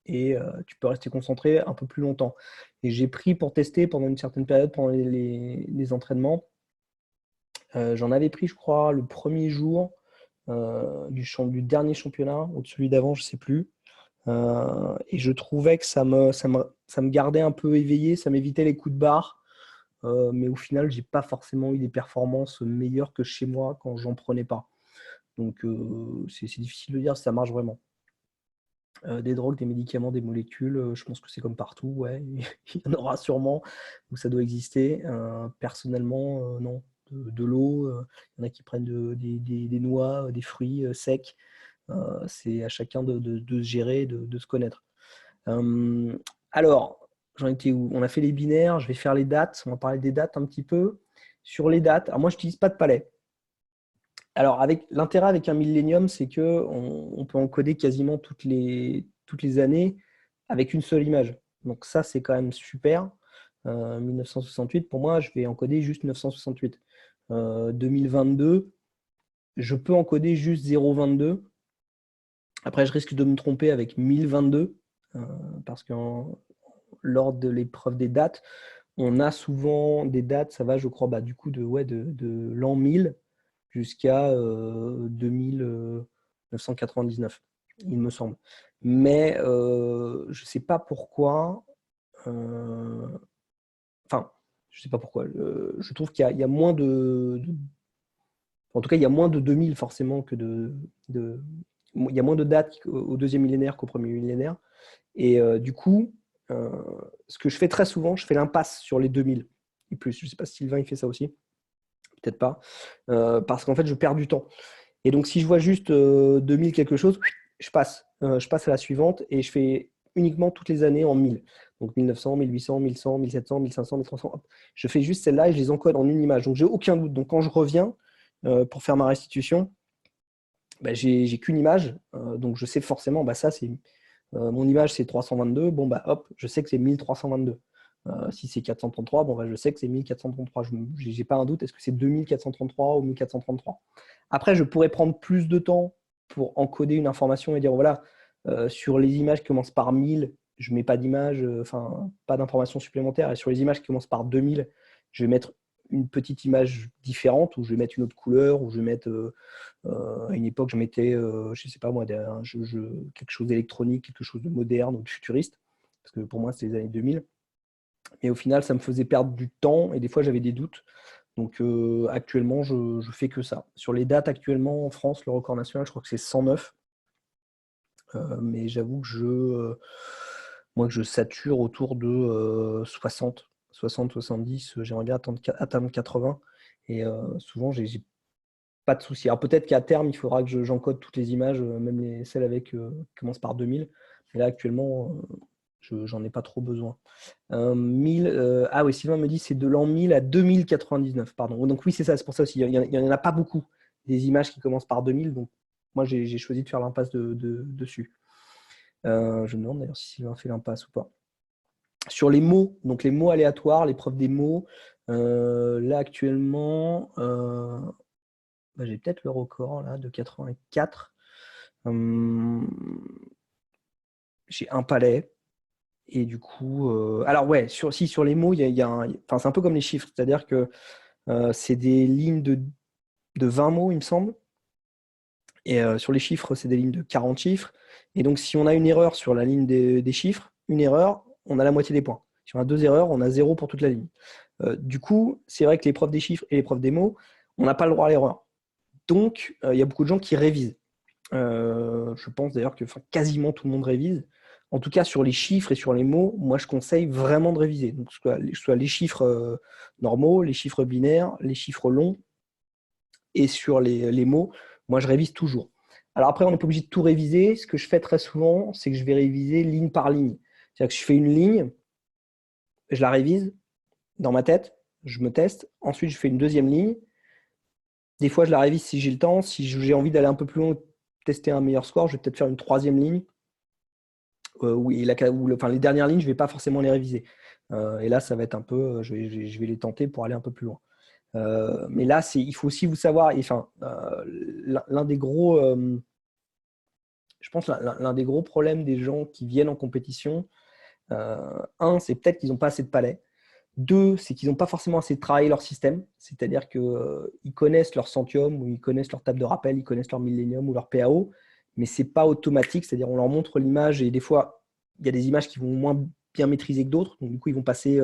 et tu peux rester concentré un peu plus longtemps. Et j'ai pris pour tester pendant une certaine période, pendant les entraînements. J'en avais pris, je crois, le premier jour du dernier championnat, ou de celui d'avant, je ne sais plus. Et je trouvais que ça me gardait un peu éveillé, ça m'évitait les coups de barre. Mais au final, j'ai pas forcément eu des performances meilleures que chez moi quand j'en prenais pas. Donc c'est difficile de dire si ça marche vraiment. Des drogues, des médicaments, des molécules, je pense que c'est comme partout, ouais, il y en aura sûrement, donc ça doit exister. Personnellement, non. De l'eau, il y en a qui prennent des noix, des fruits secs. C'est à chacun de se gérer, de se connaître. Alors, j'en étais où? On a fait les binaires, je vais faire les dates. On va parler des dates un petit peu. Sur les dates, alors moi, je n'utilise pas de palais. Alors, l'intérêt avec un millénium, c'est qu'on peut encoder quasiment toutes les années avec une seule image. Donc ça, c'est quand même super. 1968, pour moi, je vais encoder juste 968. 2022, je peux encoder juste 022. Après, je risque de me tromper avec 1022, parce que lors de l'épreuve des dates, on a souvent des dates, ça va, je crois, bah, du coup, de l'an 1000 jusqu'à 2999, il me semble. Mais je ne sais pas pourquoi. Enfin, je ne sais pas pourquoi. Je trouve qu'il y a moins en tout cas, il y a moins de 2000 forcément il y a moins de dates au deuxième millénaire qu'au premier millénaire. Et du coup, euh, ce que je fais très souvent, je fais l'impasse sur les 2000 et plus. Je ne sais pas si Sylvain il fait ça aussi, peut-être pas, parce qu'en fait, je perds du temps. Et donc, si je vois juste 2000 quelque chose, je passe. je passe à la suivante et je fais uniquement toutes les années en 1000. Donc 1900, 1800, 1100, 1700, 1500, 1300. Hop. Je fais juste celle-là et je les encode en une image. Donc j'ai aucun doute. Donc quand je reviens pour faire ma restitution, bah, j'ai qu'une image. Donc je sais forcément, bah, ça c'est mon image c'est 322. Bon bah hop, je sais que c'est 1322. Si c'est 433, bon, bah, je sais que c'est 1433. Je n'ai pas un doute, est-ce que c'est 2433 ou 1433? Après, je pourrais prendre plus de temps pour encoder une information et dire, voilà, sur les images qui commencent par 1000, je ne mets pas d'image, enfin, pas d'informations supplémentaires. Et sur les images qui commencent par 2000, je vais mettre une petite image différente, ou je vais mettre une autre couleur, ou je vais mettre, à une époque, je mettais, je ne sais pas moi, quelque chose d'électronique, quelque chose de moderne ou de futuriste, parce que pour moi, c'est les années 2000. Mais au final, ça me faisait perdre du temps et des fois, j'avais des doutes. Donc actuellement, je fais que ça. Sur les dates actuellement en France, le record national, je crois que c'est 109. Mais j'avoue que moi, que je sature autour de 60, 70. J'aimerais bien atteindre 80. Et souvent, j'ai pas de souci. Alors peut-être qu'à terme, il faudra que j'encode toutes les images, même celles qui commencent par 2000. Mais là, actuellement, j'en ai pas trop besoin. 1000, ah oui, Sylvain me dit c'est de l'an 1000 à 2099, pardon. Donc oui, c'est ça, c'est pour ça aussi. Il n'y en a pas beaucoup des images qui commencent par 2000, donc moi j'ai choisi de faire l'impasse dessus. Je me demande d'ailleurs si Sylvain fait l'impasse ou pas. Sur les mots, donc les mots aléatoires, l'épreuve des mots, là actuellement, bah, j'ai peut-être le record là, de 84. J'ai un palais. Et du coup, alors ouais, sur les mots, enfin, c'est un peu comme les chiffres, c'est-à-dire que c'est des lignes de 20 mots, il me semble. Et sur les chiffres, c'est des lignes de 40 chiffres. Et donc, si on a une erreur sur la ligne des chiffres, une erreur, on a la moitié des points. Si on a 2 erreurs, on a 0 pour toute la ligne. Du coup, c'est vrai que l'épreuve des chiffres et l'épreuve des mots, on n'a pas le droit à l'erreur. Donc, il y a beaucoup de gens qui révisent. Je pense d'ailleurs que quasiment tout le monde révise. En tout cas, sur les chiffres et sur les mots, moi, je conseille vraiment de réviser. Donc, soit les chiffres normaux, les chiffres binaires, les chiffres longs, et sur les mots, moi, je révise toujours. Alors après, on n'est pas obligé de tout réviser. Ce que je fais très souvent, c'est que je vais réviser ligne par ligne. C'est-à-dire que je fais une ligne, je la révise dans ma tête, je me teste. Ensuite, je fais une deuxième ligne. Des fois, je la révise si j'ai le temps. Si j'ai envie d'aller un peu plus loin, tester un meilleur score, je vais peut-être faire une troisième ligne. Oui, les dernières lignes, je ne vais pas forcément les réviser. Et là, ça va être un peu, je vais les tenter pour aller un peu plus loin. Mais là, il faut aussi vous savoir, l'un des gros, je pense, l'un des gros problèmes des gens qui viennent en compétition, c'est peut-être qu'ils n'ont pas assez de palais. 2, c'est qu'ils n'ont pas forcément assez travaillé leur système, c'est-à-dire qu'ils connaissent leur Centium, ou ils connaissent leur table de rappel, ils connaissent leur Millennium ou leur PAO, mais ce n'est pas automatique, c'est-à-dire on leur montre l'image et des fois, il y a des images qui vont moins bien maîtriser que d'autres, donc du coup, ils vont passer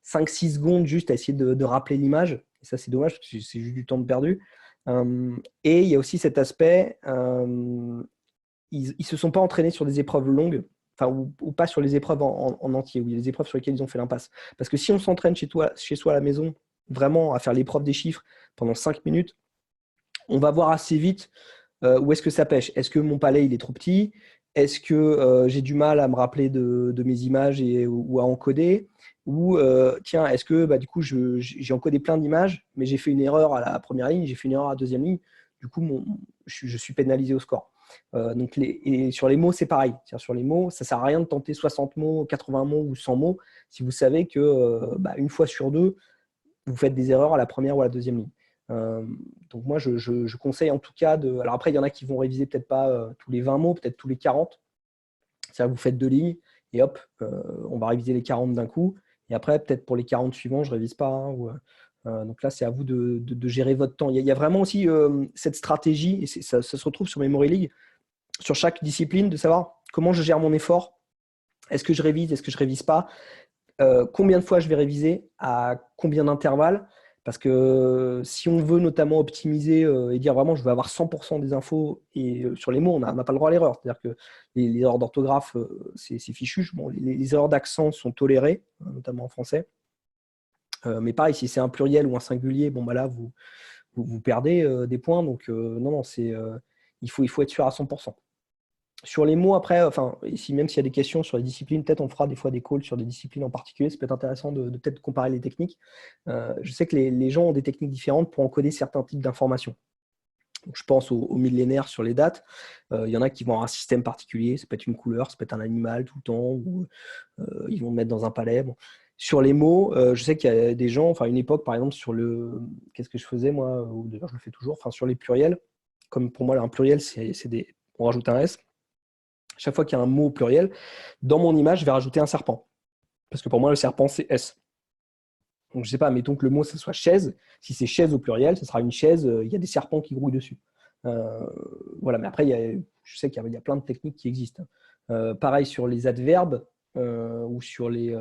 5-6 secondes juste à essayer de rappeler l'image, et ça, c'est dommage, parce que c'est juste du temps de perdu. Et il y a aussi cet aspect, ils ne se sont pas entraînés sur des épreuves longues, ou pas sur les épreuves en entier, ou il y a des épreuves sur lesquelles ils ont fait l'impasse. Parce que si on s'entraîne chez soi à la maison, vraiment à faire l'épreuve des chiffres pendant 5 minutes, on va voir assez vite où est-ce que ça pêche. Est-ce que mon palais il est trop petit? Est-ce que j'ai du mal à me rappeler de mes images ou à encoder? Ou tiens, est-ce que du coup j'ai encodé plein d'images, mais j'ai fait une erreur à la première ligne, j'ai fait une erreur à la deuxième ligne, du coup je suis pénalisé au score. Et sur les mots, c'est pareil. Sur les mots, ça ne sert à rien de tenter 60 mots, 80 mots ou 100 mots si vous savez que une fois sur deux, vous faites des erreurs à la première ou à la deuxième ligne. Donc moi, je conseille en tout cas de... Alors après, il y en a qui vont réviser peut-être pas tous les 20 mots, peut-être tous les 40. C'est-à-dire que vous faites 2 lignes et hop, on va réviser les 40 d'un coup. Et après, peut-être pour les 40 suivants, je ne révise pas. Donc là, c'est à vous de gérer votre temps. Il y a vraiment aussi cette stratégie, et ça se retrouve sur Memory League, sur chaque discipline, de savoir comment je gère mon effort. Est-ce que je révise? Est-ce que je ne révise pas? Combien de fois je vais réviser? À combien d'intervalles? Parce que si on veut notamment optimiser et dire vraiment je veux avoir 100% des infos, et sur les mots, on n'a pas le droit à l'erreur. C'est-à-dire que les erreurs d'orthographe, c'est fichu. Bon, les erreurs d'accent sont tolérées, notamment en français. Mais pareil, si c'est un pluriel ou un singulier, bon, là, vous perdez des points. Donc, non, il faut être sûr à 100%. Sur les mots, après, enfin, ici, même s'il y a des questions sur les disciplines, peut-être on fera des fois des calls sur des disciplines en particulier. Ça peut être intéressant de peut-être comparer les techniques. Je sais que les gens ont des techniques différentes pour encoder certains types d'informations. Donc, je pense aux millénaires sur les dates. Il y en a qui vont avoir un système particulier. Ça peut être une couleur, ça peut être un animal tout le temps, ou ils vont le mettre dans un palais. Bon. Sur les mots, je sais qu'il y a des gens, enfin une époque par exemple sur le, qu'est-ce que je faisais moi, ou d'ailleurs je le fais toujours, enfin sur les pluriels, comme pour moi un pluriel on rajoute un S. Chaque fois qu'il y a un mot au pluriel, dans mon image, je vais rajouter un serpent. Parce que pour moi, le serpent, c'est S. Donc, je ne sais pas, mettons que le mot, ce soit chaise. Si c'est chaise au pluriel, ce sera une chaise, il y a des serpents qui grouillent dessus. Voilà, mais après, je sais qu'il y a plein de techniques qui existent. Pareil sur les adverbes ou sur les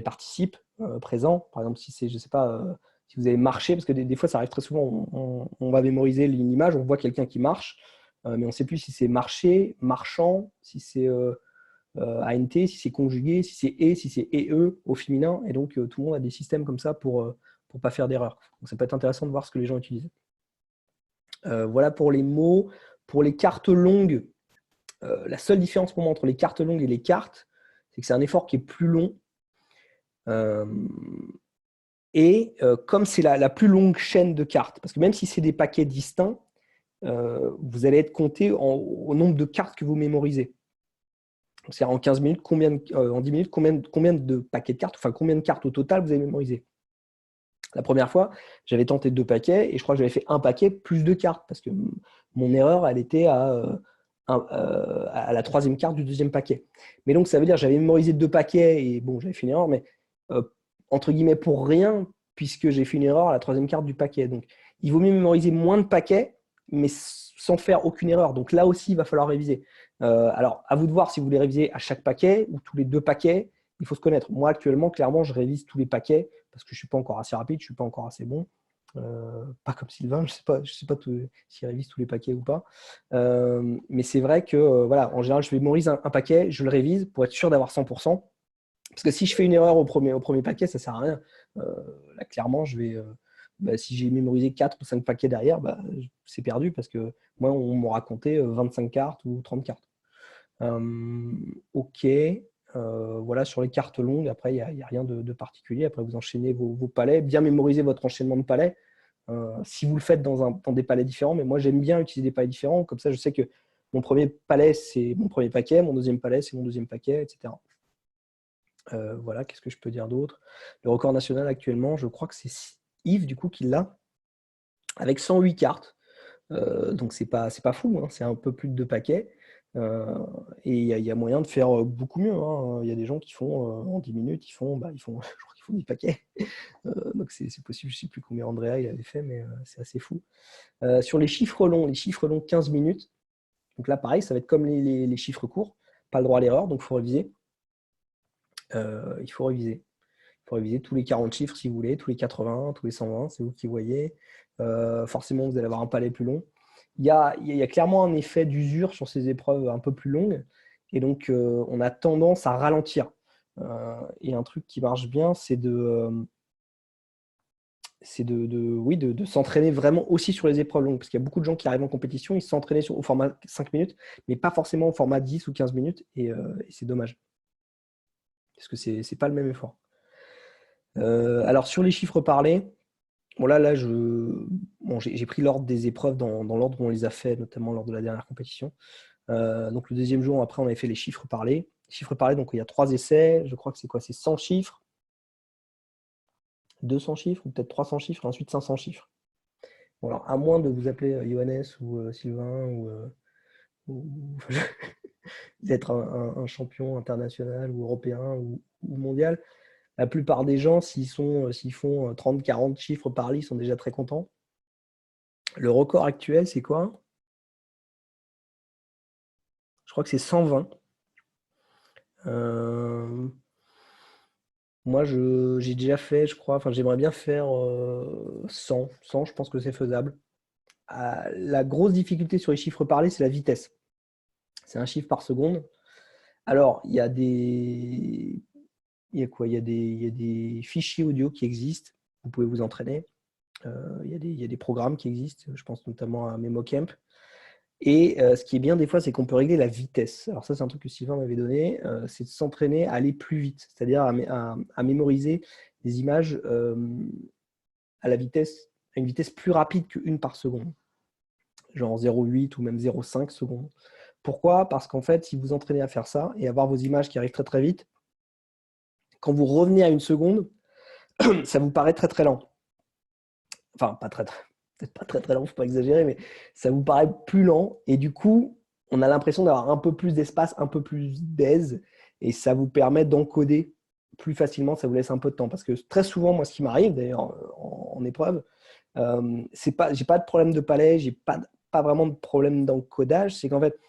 participes présents. Par exemple, si c'est, je sais pas, si vous avez marché, parce que des fois, ça arrive très souvent, on va mémoriser une image, on voit quelqu'un qui marche, mais on ne sait plus si c'est marché, marchand, si c'est ANT, si c'est conjugué, si c'est et, si c'est e au féminin. Et donc, tout le monde a des systèmes comme ça pour ne pas faire d'erreur. Donc, ça peut être intéressant de voir ce que les gens utilisent. Voilà pour les mots. Pour les cartes longues, la seule différence pour moi entre les cartes longues et les cartes, c'est que c'est un effort qui est plus long. Comme c'est la plus longue chaîne de cartes, parce que même si c'est des paquets distincts, vous allez être compté au nombre de cartes que vous mémorisez. C'est en 15 minutes, en 10 minutes, combien de paquets de cartes, enfin combien de cartes au total vous avez mémorisé. La première fois, j'avais tenté 2 paquets et je crois que j'avais fait un paquet plus 2 cartes parce que mon erreur, elle était à la 3e carte du 2e paquet. Mais donc, ça veut dire que j'avais mémorisé 2 paquets et bon, j'avais fait une erreur, mais entre guillemets pour rien puisque j'ai fait une erreur à la 3e carte du paquet. Donc, il vaut mieux mémoriser moins de paquets, mais sans faire aucune erreur. Donc là aussi, il va falloir réviser. Alors, à vous de voir si vous voulez réviser à chaque paquet ou tous les 2 paquets. Il faut se connaître. Moi, actuellement, clairement, je révise tous les paquets parce que je ne suis pas encore assez rapide, je ne suis pas encore assez bon. Pas comme Sylvain, je ne sais pas s'il révise tous les paquets ou pas. Mais c'est vrai que, voilà, en général, je vais mémoriser un paquet, je le révise pour être sûr d'avoir 100%. Parce que si je fais une erreur au premier paquet, ça ne sert à rien. Là, clairement, si j'ai mémorisé 4 ou 5 paquets derrière, c'est perdu parce que moi, on m'aura compté 25 cartes ou 30 cartes. Ok. Voilà, sur les cartes longues, après, il n'y a rien de particulier. Après, vous enchaînez vos palets, bien mémoriser votre enchaînement de palets. Si vous le faites dans des palets différents, mais moi, j'aime bien utiliser des palets différents. Comme ça, je sais que mon premier palais, c'est mon premier paquet, mon deuxième palais, c'est mon deuxième paquet, etc. Voilà, qu'est-ce que je peux dire d'autre? Le record national actuellement, je crois que c'est Yves, du coup, qui l'a, avec 108 cartes. Donc, c'est pas fou, hein, c'est un peu plus de 2 paquets. Et il y a moyen de faire beaucoup mieux. Hein. Il y a des gens qui font en 10 minutes, je crois qu'ils font 10 paquets. Donc c'est possible, je ne sais plus combien Andrea il avait fait, mais c'est assez fou. Sur les chiffres longs 15 minutes. Donc là, pareil, ça va être comme les chiffres courts, pas le droit à l'erreur, donc il faut réviser. Il faut réviser. Il faut réviser tous les 40 chiffres si vous voulez, tous les 80, tous les 120, c'est vous qui voyez. Forcément, vous allez avoir un palais plus long. Il y a clairement un effet d'usure sur ces épreuves un peu plus longues. Et donc, on a tendance à ralentir. Et un truc qui marche bien, c'est de s'entraîner vraiment aussi sur les épreuves longues. Parce qu'il y a beaucoup de gens qui arrivent en compétition, ils s'entraînent au format 5 minutes, mais pas forcément au format 10 ou 15 minutes. Et c'est dommage. Parce que c'est pas le même effort. Alors, sur les chiffres parlés, bon là j'ai pris l'ordre des épreuves dans l'ordre où on les a fait, notamment lors de la dernière compétition. Donc le deuxième jour, après, on avait fait les chiffres parlés. Chiffres parlés, donc il y a 3 essais. Je crois que c'est quoi? C'est 100 chiffres, 200 chiffres, ou peut-être 300 chiffres, et ensuite 500 chiffres. Bon, alors, à moins de vous appeler Johannes ou Sylvain, ou d'être un champion international ou européen ou mondial, la plupart des gens, s'ils font 30-40 chiffres par lit, ils sont déjà très contents. Le record actuel, c'est quoi? Je crois que c'est 120. Moi, j'ai déjà fait, je crois, enfin, j'aimerais bien faire 100. 100, je pense que c'est faisable. La grosse difficulté sur les chiffres parlés, c'est la vitesse. C'est un chiffre par seconde. Alors, il y a des... Il y a quoi? Il y a des fichiers audio qui existent. Vous pouvez vous entraîner. Il y a des programmes qui existent. Je pense notamment à MemoCamp. Et ce qui est bien des fois, c'est qu'on peut régler la vitesse. Alors ça, c'est un truc que Sylvain m'avait donné, c'est de s'entraîner à aller plus vite, c'est-à-dire à mémoriser des images à une vitesse plus rapide qu'une par seconde, genre 0,8 ou même 0,5 secondes. Pourquoi? Parce qu'en fait, si vous entraînez à faire ça et à voir vos images qui arrivent très très vite, quand vous revenez à une seconde, ça vous paraît très très lent. Enfin, peut-être pas très très lent, faut pas exagérer, mais ça vous paraît plus lent. Et du coup, on a l'impression d'avoir un peu plus d'espace, un peu plus d'aise, et ça vous permet d'encoder plus facilement, ça vous laisse un peu de temps. Parce que très souvent, moi, ce qui m'arrive d'ailleurs en épreuve, j'ai pas de problème de palais, j'ai pas vraiment de problème d'encodage, c'est qu'en fait,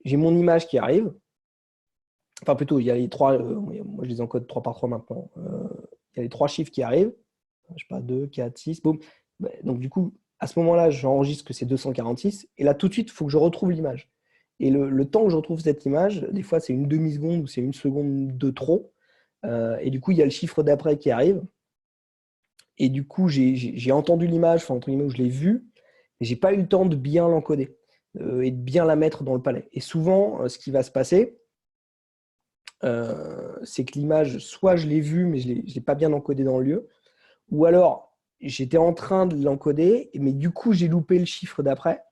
j'ai mon image qui arrive, enfin plutôt, il y a les trois, moi je les encode 3 par 3 maintenant, il y a les trois chiffres qui arrivent, je sais pas, 2, 4, 6, boum. Donc du coup, à ce moment-là, j'enregistre que c'est 246, et là tout de suite, il faut que je retrouve l'image. Et le temps que je retrouve cette image, des fois c'est une demi-seconde ou c'est une seconde de trop, et du coup, il y a le chiffre d'après qui arrive, et du coup, j'ai entendu l'image, enfin entre guillemets, où je l'ai vue, mais j'ai pas eu le temps de bien l'encoder et de bien la mettre dans le palais. Et souvent, ce qui va se passer, c'est que l'image, soit je l'ai vue, mais je ne l'ai pas bien encodée dans le lieu, ou alors j'étais en train de l'encoder, mais du coup, j'ai loupé le chiffre d'après.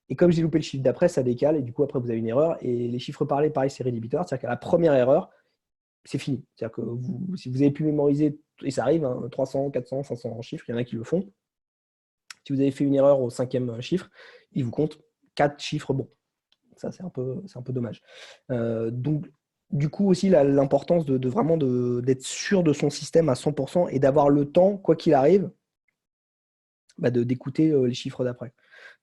Et comme j'ai loupé le chiffre d'après, ça décale, et du coup, après, vous avez une erreur. Et les chiffres parlés, pareil, c'est rédhibitoire. C'est-à-dire qu'à la première erreur, c'est fini. C'est-à-dire que si vous avez pu mémoriser, et ça arrive, hein, 300, 400, 500 chiffres, il y en a qui le font. Si vous avez fait une erreur au cinquième chiffre, il vous compte 4 chiffres bons. Ça, c'est un peu dommage. Donc, du coup, aussi, l'importance de vraiment d'être sûr de son système à 100% et d'avoir le temps, quoi qu'il arrive, d'écouter les chiffres d'après.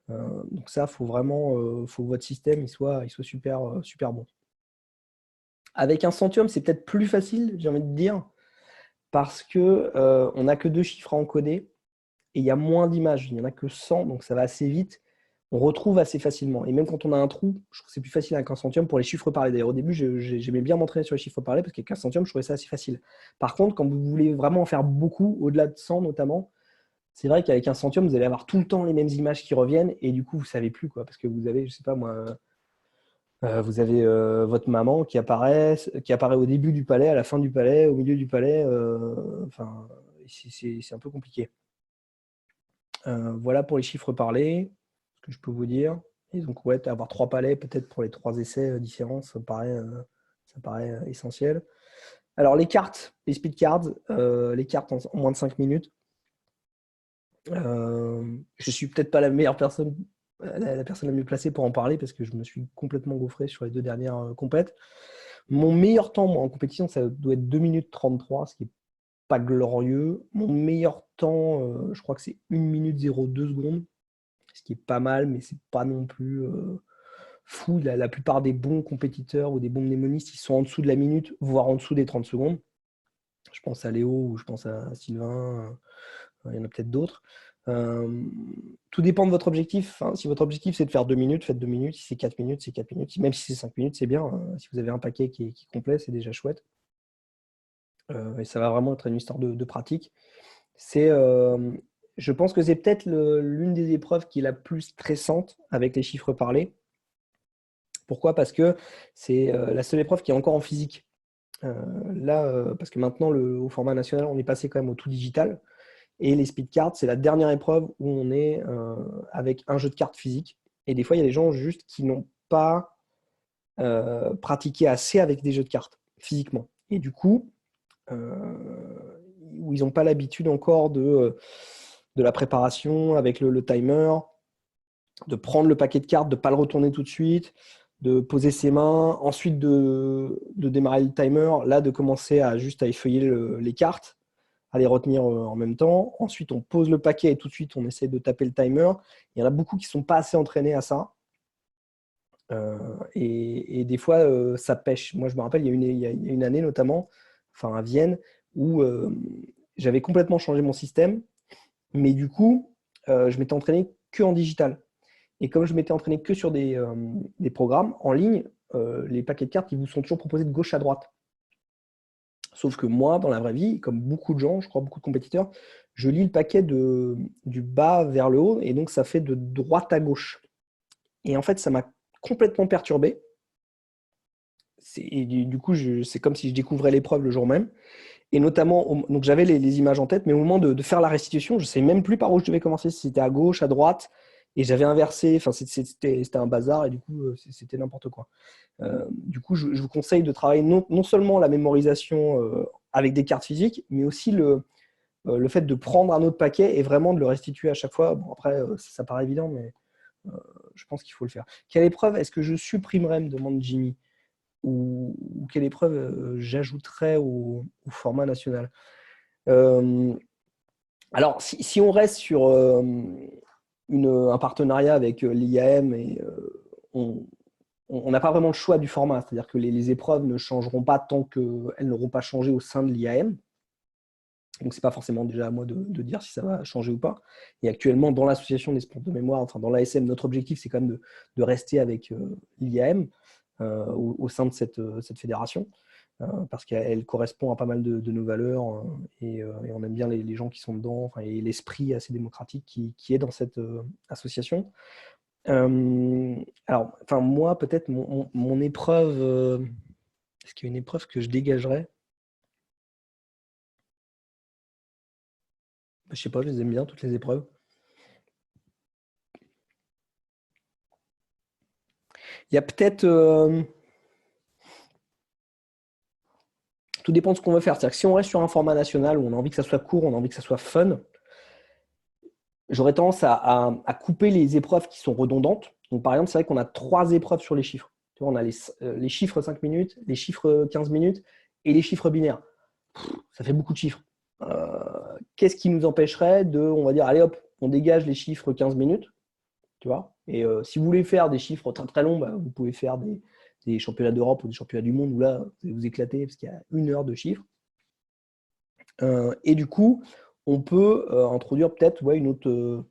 Donc ça, faut vraiment faut que votre système il soit super, super bon. Avec un Centium, c'est peut-être plus facile, j'ai envie de dire, parce que on n'a que deux chiffres à encoder et il y a moins d'images. Il n'y en a que 100, donc ça va assez vite. On retrouve assez facilement. Et même quand on a un trou, je trouve que c'est plus facile avec un centième pour les chiffres parlés. D'ailleurs, au début, j'aimais bien m'entraîner sur les chiffres parlés parce qu'avec un centième, je trouvais ça assez facile. Par contre, quand vous voulez vraiment en faire beaucoup, au-delà de 100 notamment, c'est vrai qu'avec un centième, vous allez avoir tout le temps les mêmes images qui reviennent et du coup, vous ne savez plus, quoi. Parce que vous avez, je sais pas moi, vous avez votre maman qui apparaît au début du palais, à la fin du palais, au milieu du palais. Enfin, c'est un peu compliqué. Voilà pour les chiffres parlés, ce que je peux vous dire. Et donc, ouais, avoir trois palets, peut-être pour les trois essais différents, ça paraît essentiel. Alors, les cartes, les speed cards, les cartes en moins de 5 minutes. Je suis peut-être pas la meilleure personne, la personne la mieux placée pour en parler parce que je me suis complètement gaufré sur les deux dernières compètes. Mon meilleur temps, moi, en compétition, ça doit être 2 minutes 33, ce qui est pas glorieux. Mon meilleur temps, je crois que c'est 1 minute 02 secondes, ce qui est pas mal, mais c'est pas non plus fou. La plupart des bons compétiteurs ou des bons mnémonistes, ils sont en dessous de la minute, voire en dessous des 30 secondes. Je pense à Léo ou je pense à Sylvain, il y en a peut-être d'autres. Tout dépend de votre objectif. Hein. Si votre objectif c'est de faire 2 minutes, faites 2 minutes. Si c'est 4 minutes, c'est 4 minutes. Même si c'est 5 minutes, c'est bien. Hein. Si vous avez un paquet qui est complet, c'est déjà chouette. Et ça va vraiment être une histoire de pratique. Je pense que c'est peut-être l'une des épreuves qui est la plus stressante avec les chiffres parlés. Pourquoi? Parce que c'est la seule épreuve qui est encore en physique. Là, parce que maintenant, au format national, on est passé quand même au tout digital. Et les speed cards, c'est la dernière épreuve où on est avec un jeu de cartes physique. Et des fois, il y a des gens juste qui n'ont pas pratiqué assez avec des jeux de cartes physiquement. Et du coup, où ils n'ont pas l'habitude encore de la préparation avec le timer, de prendre le paquet de cartes, de ne pas le retourner tout de suite, de poser ses mains, ensuite de démarrer le timer, là de commencer à juste à effeuiller les cartes, à les retenir en même temps. Ensuite, on pose le paquet et tout de suite, on essaie de taper le timer. Il y en a beaucoup qui ne sont pas assez entraînés à ça. Et des fois, ça pêche. Moi, je me rappelle, il y a une année notamment, enfin à Vienne, où j'avais complètement changé mon système, mais du coup, je m'étais entraîné que en digital. Et comme je m'étais entraîné que sur des programmes en ligne, les paquets de cartes, ils vous sont toujours proposés de gauche à droite. Sauf que moi, dans la vraie vie, comme beaucoup de gens, je crois beaucoup de compétiteurs, je lis le paquet du bas vers le haut, et donc ça fait de droite à gauche. Et en fait, ça m'a complètement perturbé. Et du coup, c'est comme si je découvrais l'épreuve le jour même. Et notamment, donc j'avais les images en tête, mais au moment de faire la restitution, je ne savais même plus par où je devais commencer, si c'était à gauche, à droite, et j'avais inversé, enfin c'était un bazar, et du coup, c'était n'importe quoi. Du coup, je vous conseille de travailler non seulement la mémorisation avec des cartes physiques, mais aussi le fait de prendre un autre paquet et vraiment de le restituer à chaque fois. Bon, après, ça paraît évident, mais je pense qu'il faut le faire. Quelle épreuve est-ce que je supprimerais, me demande Jimmy, ou quelle épreuve j'ajouterais au format national? Alors, si on reste sur un partenariat avec l'IAM, et on n'a pas vraiment le choix du format, c'est-à-dire que les épreuves ne changeront pas tant qu'elles n'auront pas changé au sein de l'IAM. Donc, ce n'est pas forcément déjà à moi de dire si ça va changer ou pas. Et actuellement, dans l'association des sports de mémoire, enfin dans l'ASM, notre objectif, c'est quand même de rester avec l'IAM au sein de cette fédération, parce qu'elle correspond à pas mal de nos valeurs, et on aime bien les gens qui sont dedans, et l'esprit assez démocratique qui est dans cette association. Alors, moi, peut-être mon épreuve, est-ce qu'il y a une épreuve que je dégagerais? Je sais pas, je les aime bien, toutes les épreuves. Il y a peut-être... tout dépend de ce qu'on veut faire. C'est-à-dire que si on reste sur un format national où on a envie que ça soit court, on a envie que ça soit fun, j'aurais tendance à couper les épreuves qui sont redondantes. Donc, par exemple, c'est vrai qu'on a 3 épreuves sur les chiffres. Tu vois, on a les chiffres 5 minutes, les chiffres 15 minutes et les chiffres binaires. Ça fait beaucoup de chiffres. Qu'est-ce qui nous empêcherait on va dire, allez hop, on dégage les chiffres 15 minutes, tu vois. Et si vous voulez faire des chiffres très très longs, vous pouvez faire des championnats d'Europe ou des championnats du monde où là, vous allez vous éclater parce qu'il y a 1 heure de chiffres. Et du coup, on peut introduire peut-être une autre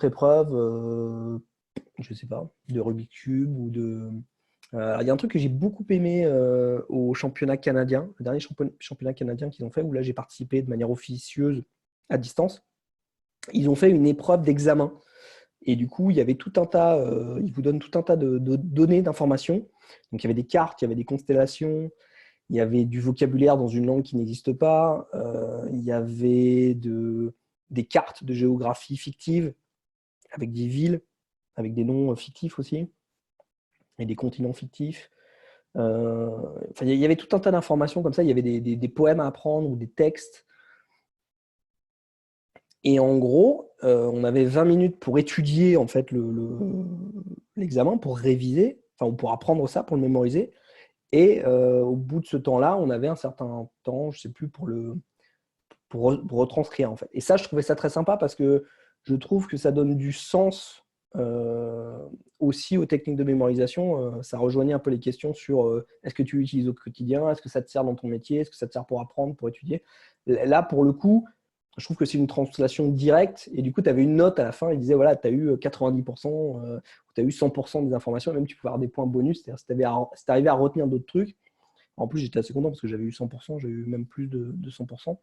épreuve, je ne sais pas, de Rubik's Cube ou de... Il y a un truc que j'ai beaucoup aimé au championnat canadien, le dernier championnat canadien qu'ils ont fait, où là j'ai participé de manière officieuse à distance. Ils ont fait une épreuve d'examen. Et du coup, il y avait tout un tas, ils vous donnent tout un tas de données, d'informations. Donc il y avait des cartes, il y avait des constellations, il y avait du vocabulaire dans une langue qui n'existe pas, il y avait des cartes de géographie fictives avec des villes, avec des noms fictifs aussi, et des continents fictifs. Il y avait tout un tas d'informations comme ça. Il y avait des poèmes à apprendre ou des textes. Et en gros, on avait 20 minutes pour étudier en fait l'examen, pour réviser, pour apprendre ça, pour le mémoriser. Et au bout de ce temps-là, on avait un certain temps, je ne sais plus, pour retranscrire en fait. Et ça, je trouvais ça très sympa parce que je trouve que ça donne du sens aussi aux techniques de mémorisation. Ça rejoignait un peu les questions sur est-ce que tu l'utilises au quotidien, est-ce que ça te sert dans ton métier, est-ce que ça te sert pour apprendre, pour étudier. Là, pour le coup, je trouve que c'est une translation directe et du coup, tu avais une note à la fin, il disait voilà, tu as eu 90% ou tu as eu 100% des informations, et même tu pouvais avoir des points bonus, c'est-à-dire si tu arrivais à retenir d'autres trucs. En plus, j'étais assez content parce que j'avais eu 100%, j'ai eu même plus de 100%.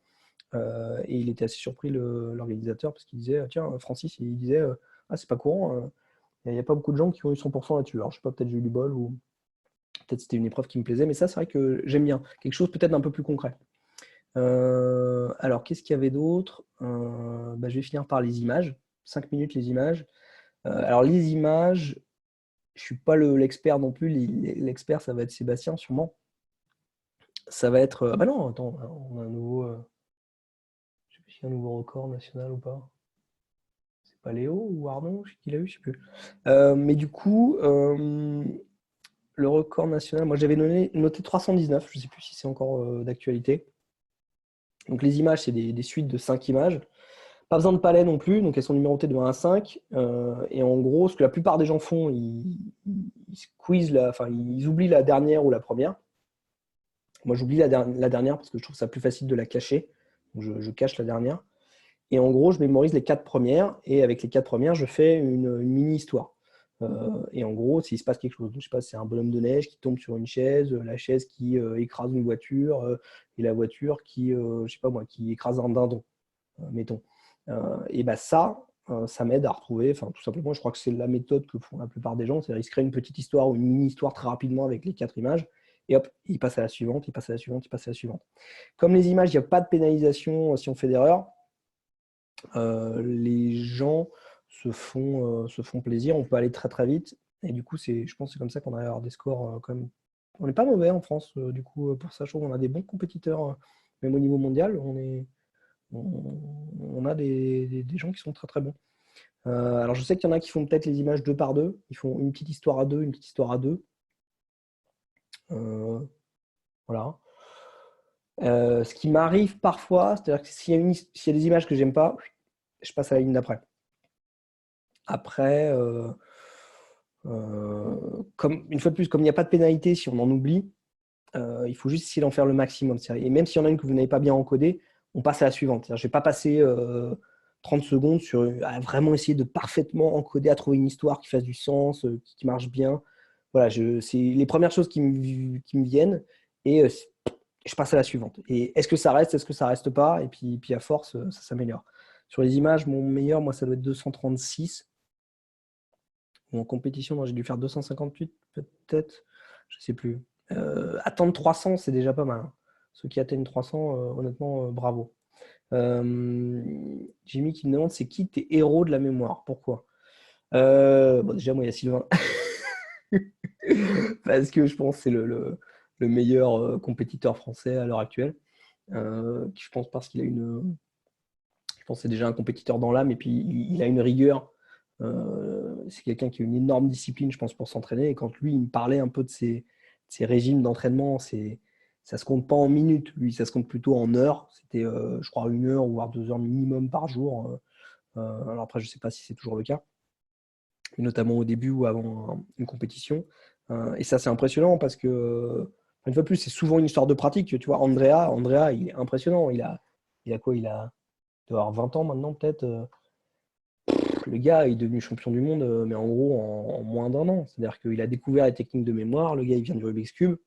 Et il était assez surpris, l'organisateur, parce qu'il disait tiens, Francis, il disait ah, c'est pas courant, il n'y a pas beaucoup de gens qui ont eu 100% là-dessus. Alors, je sais pas, peut-être j'ai eu du bol ou peut-être c'était une épreuve qui me plaisait, mais ça, c'est vrai que j'aime bien. Quelque chose peut-être d'un peu plus concret. Alors, qu'est-ce qu'il y avait d'autre? Je vais finir par les images. 5 minutes, les images. Alors, les images, je ne suis pas l'expert non plus. L'expert, ça va être Sébastien, sûrement. Ça va être... bah non, attends, on a un nouveau... je sais pas s'il y a un nouveau record national ou pas. C'est pas Léo ou Arnaud qui l'a eu, je sais plus. Mais du coup, le record national, moi j'avais noté 319, je ne sais plus si c'est encore d'actualité. Donc les images, c'est des suites de 5 images. Pas besoin de palais non plus, donc elles sont numérotées de 1 à 5. Et en gros, ce que la plupart des gens font, ils ils oublient la dernière ou la première. Moi, j'oublie la dernière parce que je trouve ça plus facile de la cacher. Donc je cache la dernière. Et en gros, je mémorise les 4 premières. Et avec les 4 premières, je fais une mini-histoire. Et en gros, s'il se passe quelque chose, je sais pas, c'est un bonhomme de neige qui tombe sur une chaise, la chaise qui écrase une voiture, et la voiture qui, je sais pas moi, qui écrase un dindon, mettons. Et ça, ça m'aide à retrouver, enfin tout simplement, je crois que c'est la méthode que font la plupart des gens, c'est-à-dire ils se créent une petite histoire ou une mini-histoire très rapidement avec les 4 images, et hop, ils passent à la suivante, ils passent à la suivante, ils passent à la suivante. Comme les images, il n'y a pas de pénalisation si on fait d'erreur, les gens se font plaisir, on peut aller très très vite, et du coup, je pense que c'est comme ça qu'on arrive à avoir des scores quand même. On n'est pas mauvais en France, du coup, pour ça, je trouve qu'on a des bons compétiteurs, même au niveau mondial, on a des gens qui sont très très bons. Alors je sais qu'il y en a qui font peut-être les images 2 par 2, ils font une petite histoire à deux, une petite histoire à deux. Voilà. Ce qui m'arrive parfois, c'est-à-dire que s'il y a des images que j'aime pas, je passe à la ligne d'après. Après, une fois de plus, comme il n'y a pas de pénalité si on en oublie, il faut juste essayer d'en faire le maximum. Et même s'il y en a une que vous n'avez pas bien encodée, on passe à la suivante. Je ne vais pas passer 30 secondes à vraiment essayer de parfaitement encoder, à trouver une histoire qui fasse du sens, qui marche bien. Voilà, c'est les premières choses qui me viennent et je passe à la suivante. Et est-ce que ça reste, est-ce que ça reste pas? Et puis à force, ça s'améliore. Sur les images, mon meilleur, moi, ça doit être 236. En compétition, moi, j'ai dû faire 258 peut-être. Je ne sais plus. Atteindre 300, c'est déjà pas mal, hein. Ceux qui atteignent 300, honnêtement, bravo. Jimmy qui me demande, c'est qui tes héros de la mémoire? Pourquoi? Bon, déjà, moi, il y a Sylvain. Parce que je pense que c'est le meilleur compétiteur français à l'heure actuelle. Je pense parce qu'il a je pense que c'est déjà un compétiteur dans l'âme et puis il a une rigueur. C'est quelqu'un qui a une énorme discipline, je pense, pour s'entraîner. Et quand lui, il me parlait un peu de ses régimes d'entraînement, ça se compte pas en minutes. Lui, ça se compte plutôt en heures. C'était, je crois, 1 heure voire 2 heures minimum par jour. Alors après, je ne sais pas si c'est toujours le cas, mais notamment au début ou avant une compétition. Et ça, c'est impressionnant parce que, une fois de plus, c'est souvent une histoire de pratique. Tu vois, Andrea, il est impressionnant. Il a quoi? Il doit avoir 20 ans maintenant, peut-être. Le gars est devenu champion du monde, mais en gros, en moins d'1 an. C'est-à-dire qu'il a découvert les techniques de mémoire. Le gars, il vient du Rubik's Cube.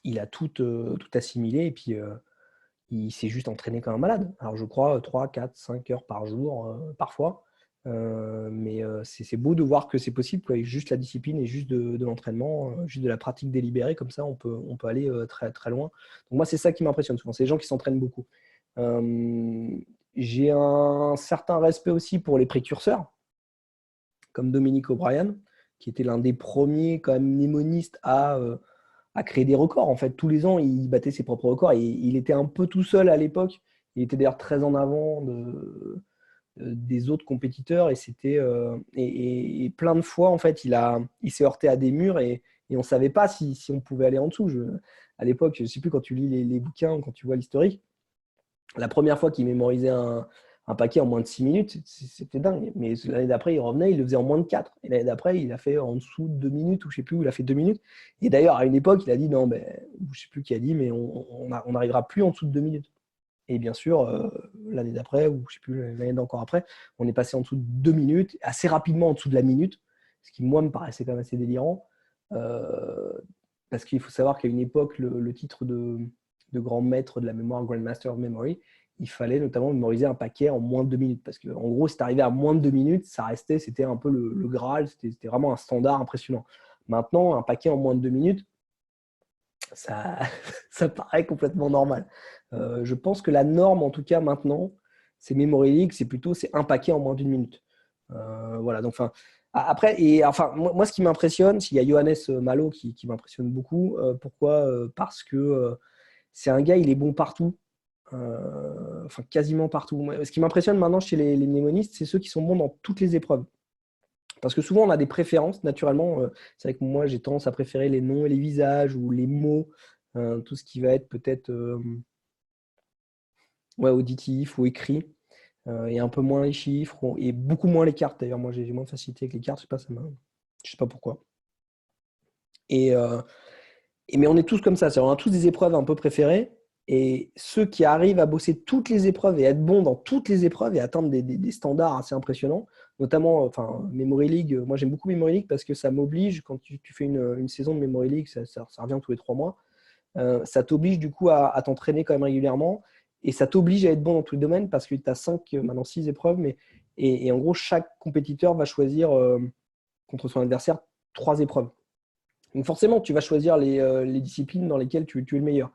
Il a tout assimilé et puis il s'est juste entraîné comme un malade. Alors, je crois 3, 4, 5 heures par jour, parfois. Mais c'est beau de voir que c'est possible, quoi. Juste la discipline et juste de l'entraînement, juste de la pratique délibérée, comme ça, on peut aller très, très loin. Donc, moi, c'est ça qui m'impressionne souvent. C'est les gens qui s'entraînent beaucoup. J'ai un certain respect aussi pour les précurseurs, comme Dominique O'Brien, qui était l'un des premiers quand même mnémonistes à créer des records. En fait, tous les ans, il battait ses propres records et il était un peu tout seul à l'époque. Il était d'ailleurs très en avant des autres compétiteurs et c'était et plein de fois en fait il s'est heurté à des murs et on ne savait pas si on pouvait aller en dessous. À l'époque, je ne sais plus, quand tu lis les bouquins, quand tu vois l'historique, la première fois qu'il mémorisait un paquet en moins de 6 minutes, c'était dingue. Mais l'année d'après, il revenait, il le faisait en moins de 4. Et l'année d'après, il a fait en dessous de 2 minutes, ou je ne sais plus où, il a fait 2 minutes. Et d'ailleurs, à une époque, il a dit non, ben, je ne sais plus qui a dit, mais on n'arrivera plus en dessous de 2 minutes. Et bien sûr, l'année d'après, ou je ne sais plus, l'année d'encore après, on est passé en dessous de 2 minutes, assez rapidement en dessous de la minute, ce qui, moi, me paraissait quand même assez délirant. Parce qu'il faut savoir qu'à une époque, le titre de grand maître de la mémoire, Grand Master of Memory, il fallait notamment mémoriser un paquet en moins de 2 minutes. Parce qu'en gros, si tu arrivais à moins de 2 minutes, c'était un peu le Graal, c'était vraiment un standard impressionnant. Maintenant, un paquet en moins de 2 minutes, ça, ça paraît complètement normal. Je pense que la norme, en tout cas maintenant, c'est Memory League, c'est un paquet en moins d'une minute. Voilà, donc après, moi, ce qui m'impressionne, s'il y a Johannes Malo qui m'impressionne beaucoup. Pourquoi? Parce que c'est un gars, il est bon partout. Quasiment partout. Ce qui m'impressionne maintenant chez les mnémonistes, c'est ceux qui sont bons dans toutes les épreuves. Parce que souvent, on a des préférences, naturellement. C'est vrai que moi, j'ai tendance à préférer les noms et les visages ou les mots, tout ce qui va être peut-être auditif ou écrit, et un peu moins les chiffres, et beaucoup moins les cartes. D'ailleurs, moi, j'ai moins de facilité avec les cartes, je sais pas pourquoi. Mais on est tous comme ça, on a tous des épreuves un peu préférées, et ceux qui arrivent à bosser toutes les épreuves et être bons dans toutes les épreuves et atteindre des standards assez impressionnants, notamment Memory League. Moi, j'aime beaucoup Memory League parce que ça m'oblige, quand tu fais une saison de Memory League, ça revient tous les 3 mois, ça t'oblige du coup à t'entraîner quand même régulièrement, et ça t'oblige à être bon dans tous les domaines parce que tu as maintenant 6 épreuves, Et en gros, chaque compétiteur va choisir contre son adversaire 3 épreuves. Donc forcément, tu vas choisir les disciplines dans lesquelles tu es le meilleur.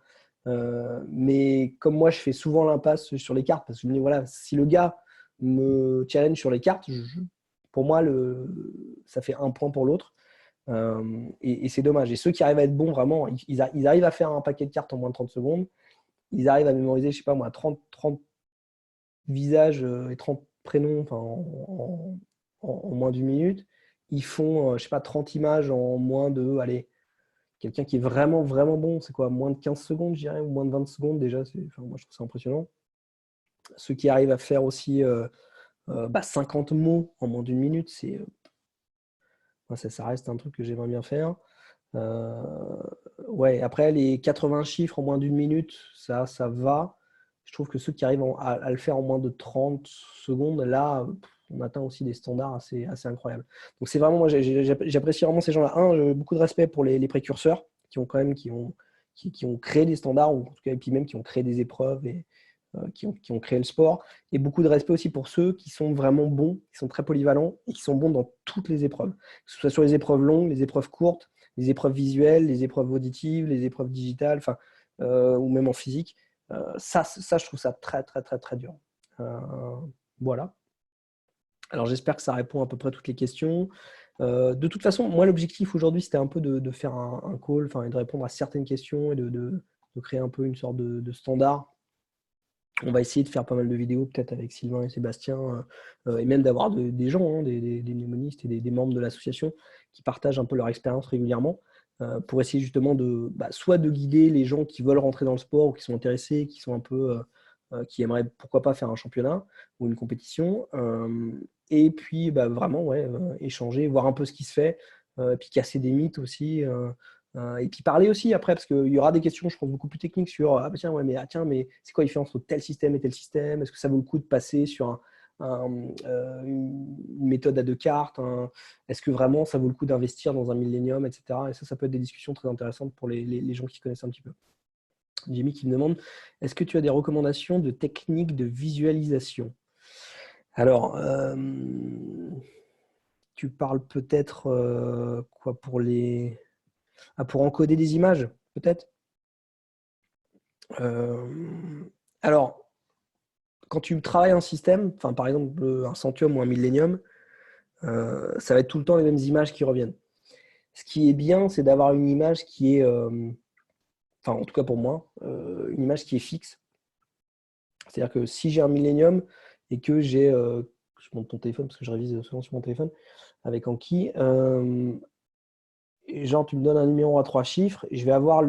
Mais comme moi, je fais souvent l'impasse sur les cartes, parce que je me dis, voilà, si le gars me challenge sur les cartes, pour moi, ça fait 1 point pour l'autre. Et c'est dommage. Et ceux qui arrivent à être bons, vraiment, ils arrivent à faire un paquet de cartes en moins de 30 secondes. Ils arrivent à mémoriser, je sais pas moi, 30 visages et 30 prénoms en moins d'une minute. Ils font, je sais pas, 30 images en moins de, allez, quelqu'un qui est vraiment, vraiment bon, c'est quoi, moins de 15 secondes, je dirais, ou moins de 20 secondes déjà. Moi, je trouve ça impressionnant. Ceux qui arrivent à faire aussi 50 mots en moins d'une minute, ça reste un truc que j'aimerais bien faire. Ouais, après, les 80 chiffres en moins d'une minute, ça va. Je trouve que ceux qui arrivent à le faire en moins de 30 secondes, là, on atteint aussi des standards assez incroyables. Donc, c'est vraiment, moi, j'apprécie vraiment ces gens-là. J'ai beaucoup de respect pour les précurseurs qui ont créé des standards, ou en tout cas, et puis même qui ont créé des épreuves et qui ont créé le sport. Et beaucoup de respect aussi pour ceux qui sont vraiment bons, qui sont très polyvalents et qui sont bons dans toutes les épreuves. Que ce soit sur les épreuves longues, les épreuves courtes, les épreuves visuelles, les épreuves auditives, les épreuves digitales, ou même en physique. Ça, je trouve ça très, très, très, très dur. Voilà. Alors, j'espère que ça répond à peu près toutes les questions. De toute façon, moi, l'objectif aujourd'hui, c'était un peu de faire un call, et de répondre à certaines questions et de créer un peu une sorte de standard. On va essayer de faire pas mal de vidéos, peut-être avec Sylvain et Sébastien, et même d'avoir des gens, des mnémonistes et des membres de l'association qui partagent un peu leur expérience régulièrement, pour essayer justement soit de guider les gens qui veulent rentrer dans le sport ou qui sont intéressés, qui sont un peu, qui aimeraient pourquoi pas faire un championnat ou une compétition, et puis vraiment échanger, voir un peu ce qui se fait, et puis casser des mythes aussi. Et puis parler aussi après, parce qu'il y aura des questions, je pense, beaucoup plus techniques sur mais c'est quoi la différence entre tel système et tel système? Est-ce que ça vaut le coup de passer sur une méthode à 2 cartes? Est-ce que vraiment ça vaut le coup d'investir dans un millénium, etc. Et ça peut être des discussions très intéressantes pour les gens qui connaissent un petit peu. Jimmy qui me demande, est-ce que tu as des recommandations de techniques de visualisation? Alors, tu parles peut-être quoi pour pour encoder des images, peut-être. Alors, quand tu travailles un système, par exemple un Centium ou un Millennium, ça va être tout le temps les mêmes images qui reviennent. Ce qui est bien, c'est d'avoir une image qui est, en tout cas pour moi, une image qui est fixe. C'est-à-dire que si j'ai un Millennium et que j'ai, je monte ton téléphone parce que je révise souvent sur mon téléphone avec Anki, genre tu me donnes un numéro à 3 chiffres et je vais avoir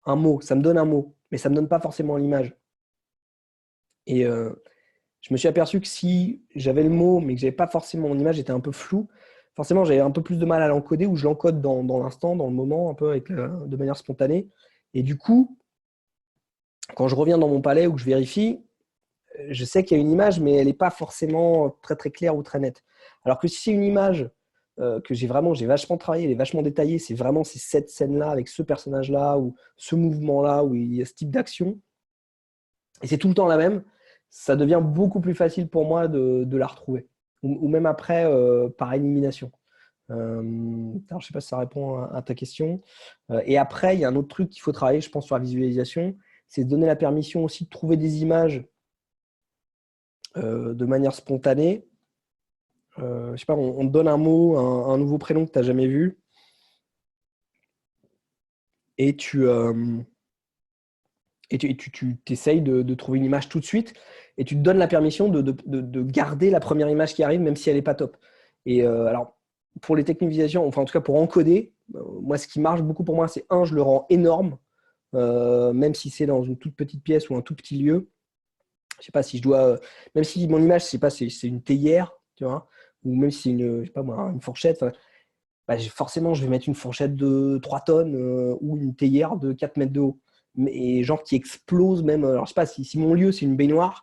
un mot, ça me donne un mot, mais ça ne me donne pas forcément l'image. Et je me suis aperçu que si j'avais le mot, mais que je n'avais pas forcément mon image, était un peu floue, forcément j'avais un peu plus de mal à l'encoder, ou je l'encode dans l'instant, dans le moment, un peu de manière spontanée. Et du coup, quand je reviens dans mon palais ou que je vérifie, je sais qu'il y a une image, mais elle n'est pas forcément très très claire ou très nette. Alors que si c'est une image que j'ai vachement travaillé, elle est vachement détaillée, c'est vraiment cette scène-là, avec ce personnage-là, ou ce mouvement-là, où il y a ce type d'action, et c'est tout le temps la même, ça devient beaucoup plus facile pour moi de la retrouver. Ou même après, par élimination. Alors, je ne sais pas si ça répond à ta question. Et après, il y a un autre truc qu'il faut travailler, je pense, sur la visualisation, c'est de donner la permission aussi de trouver des images de manière spontanée. Je sais pas, on te donne un mot, un nouveau prénom que tu n'as jamais vu, et tu essayes de trouver une image tout de suite, et tu te donnes la permission de garder la première image qui arrive, même si elle n'est pas top. Et alors, pour les techniques de visualisation, enfin en tout cas pour encoder, moi ce qui marche beaucoup pour moi, c'est je le rends énorme, même si c'est dans une toute petite pièce ou un tout petit lieu. Je sais pas si je dois, même si mon image, je sais pas, c'est une théière, tu vois, ou même si c'est je sais pas moi, une fourchette. Forcément, je vais mettre une fourchette de 3 tonnes ou une théière de 4 mètres de haut. Et genre qui explose même. Alors, je sais pas, si mon lieu, c'est une baignoire,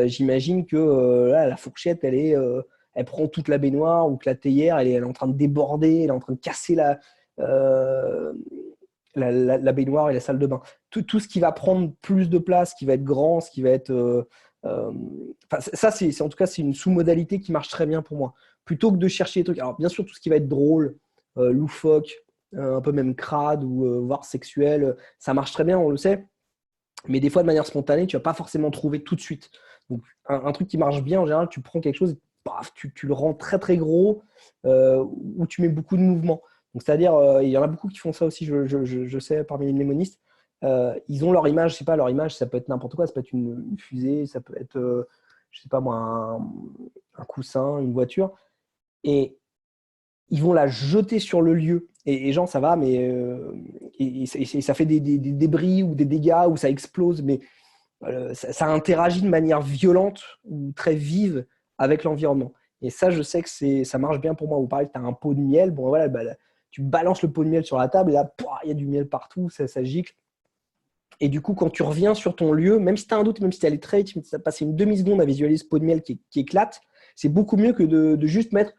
j'imagine que là, la fourchette, elle prend toute la baignoire, ou que la théière, elle est en train de déborder, elle est en train de casser la baignoire et la salle de bain. Tout ce qui va prendre plus de place, qui va être grand, ce qui va être Ça, en tout cas, c'est une sous-modalité qui marche très bien pour moi. Plutôt que de chercher des trucs. Alors, bien sûr, tout ce qui va être drôle, loufoque, un peu même crade ou voire sexuel, ça marche très bien, on le sait. Mais des fois, de manière spontanée, tu vas pas forcément trouver tout de suite. Donc, un truc qui marche bien, en général, tu prends quelque chose et paf, tu le rends très, très gros où tu mets beaucoup de mouvements. Donc, c'est-à-dire, il y en a beaucoup qui font ça aussi, je sais, parmi les mnémonistes. Ils ont leur image, je sais pas, leur image, ça peut être n'importe quoi, ça peut être une fusée, ça peut être, je sais pas moi, un coussin, une voiture. Et ils vont la jeter sur le lieu. Et genre, ça va, mais ça fait des débris ou des dégâts ou ça explose, mais ça interagit de manière violente ou très vive avec l'environnement. Et ça, je sais que ça marche bien pour moi. Ou pareil, tu as un pot de miel, bon voilà, bah, là, tu balances le pot de miel sur la table et là, pouah, il y a du miel partout, ça gicle. Et du coup, quand tu reviens sur ton lieu, même si tu as un doute, même si tu es allé très vite, tu as passé une demi-seconde à visualiser ce pot de miel qui éclate, c'est beaucoup mieux que de juste mettre.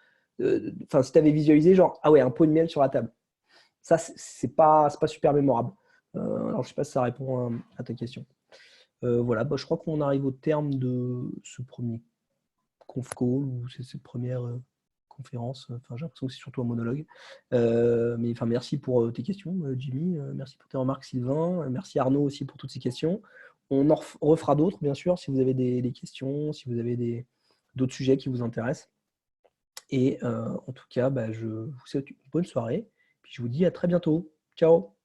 Enfin, si tu avais visualisé, genre, ah ouais, un pot de miel sur la table. Ça, c'est pas super mémorable. Alors, je sais pas si ça répond à ta question. Voilà, bah, je crois qu'on arrive au terme de ce premier conf call ou cette première conférence. Enfin, j'ai l'impression que c'est surtout un monologue. Mais enfin, merci pour tes questions, Jimmy. Merci pour tes remarques, Sylvain. Merci Arnaud aussi pour toutes ces questions. On en refera d'autres, bien sûr, si vous avez des questions, si vous avez d'autres sujets qui vous intéressent. Et en tout cas, bah, je vous souhaite une bonne soirée. Puis je vous dis à très bientôt. Ciao!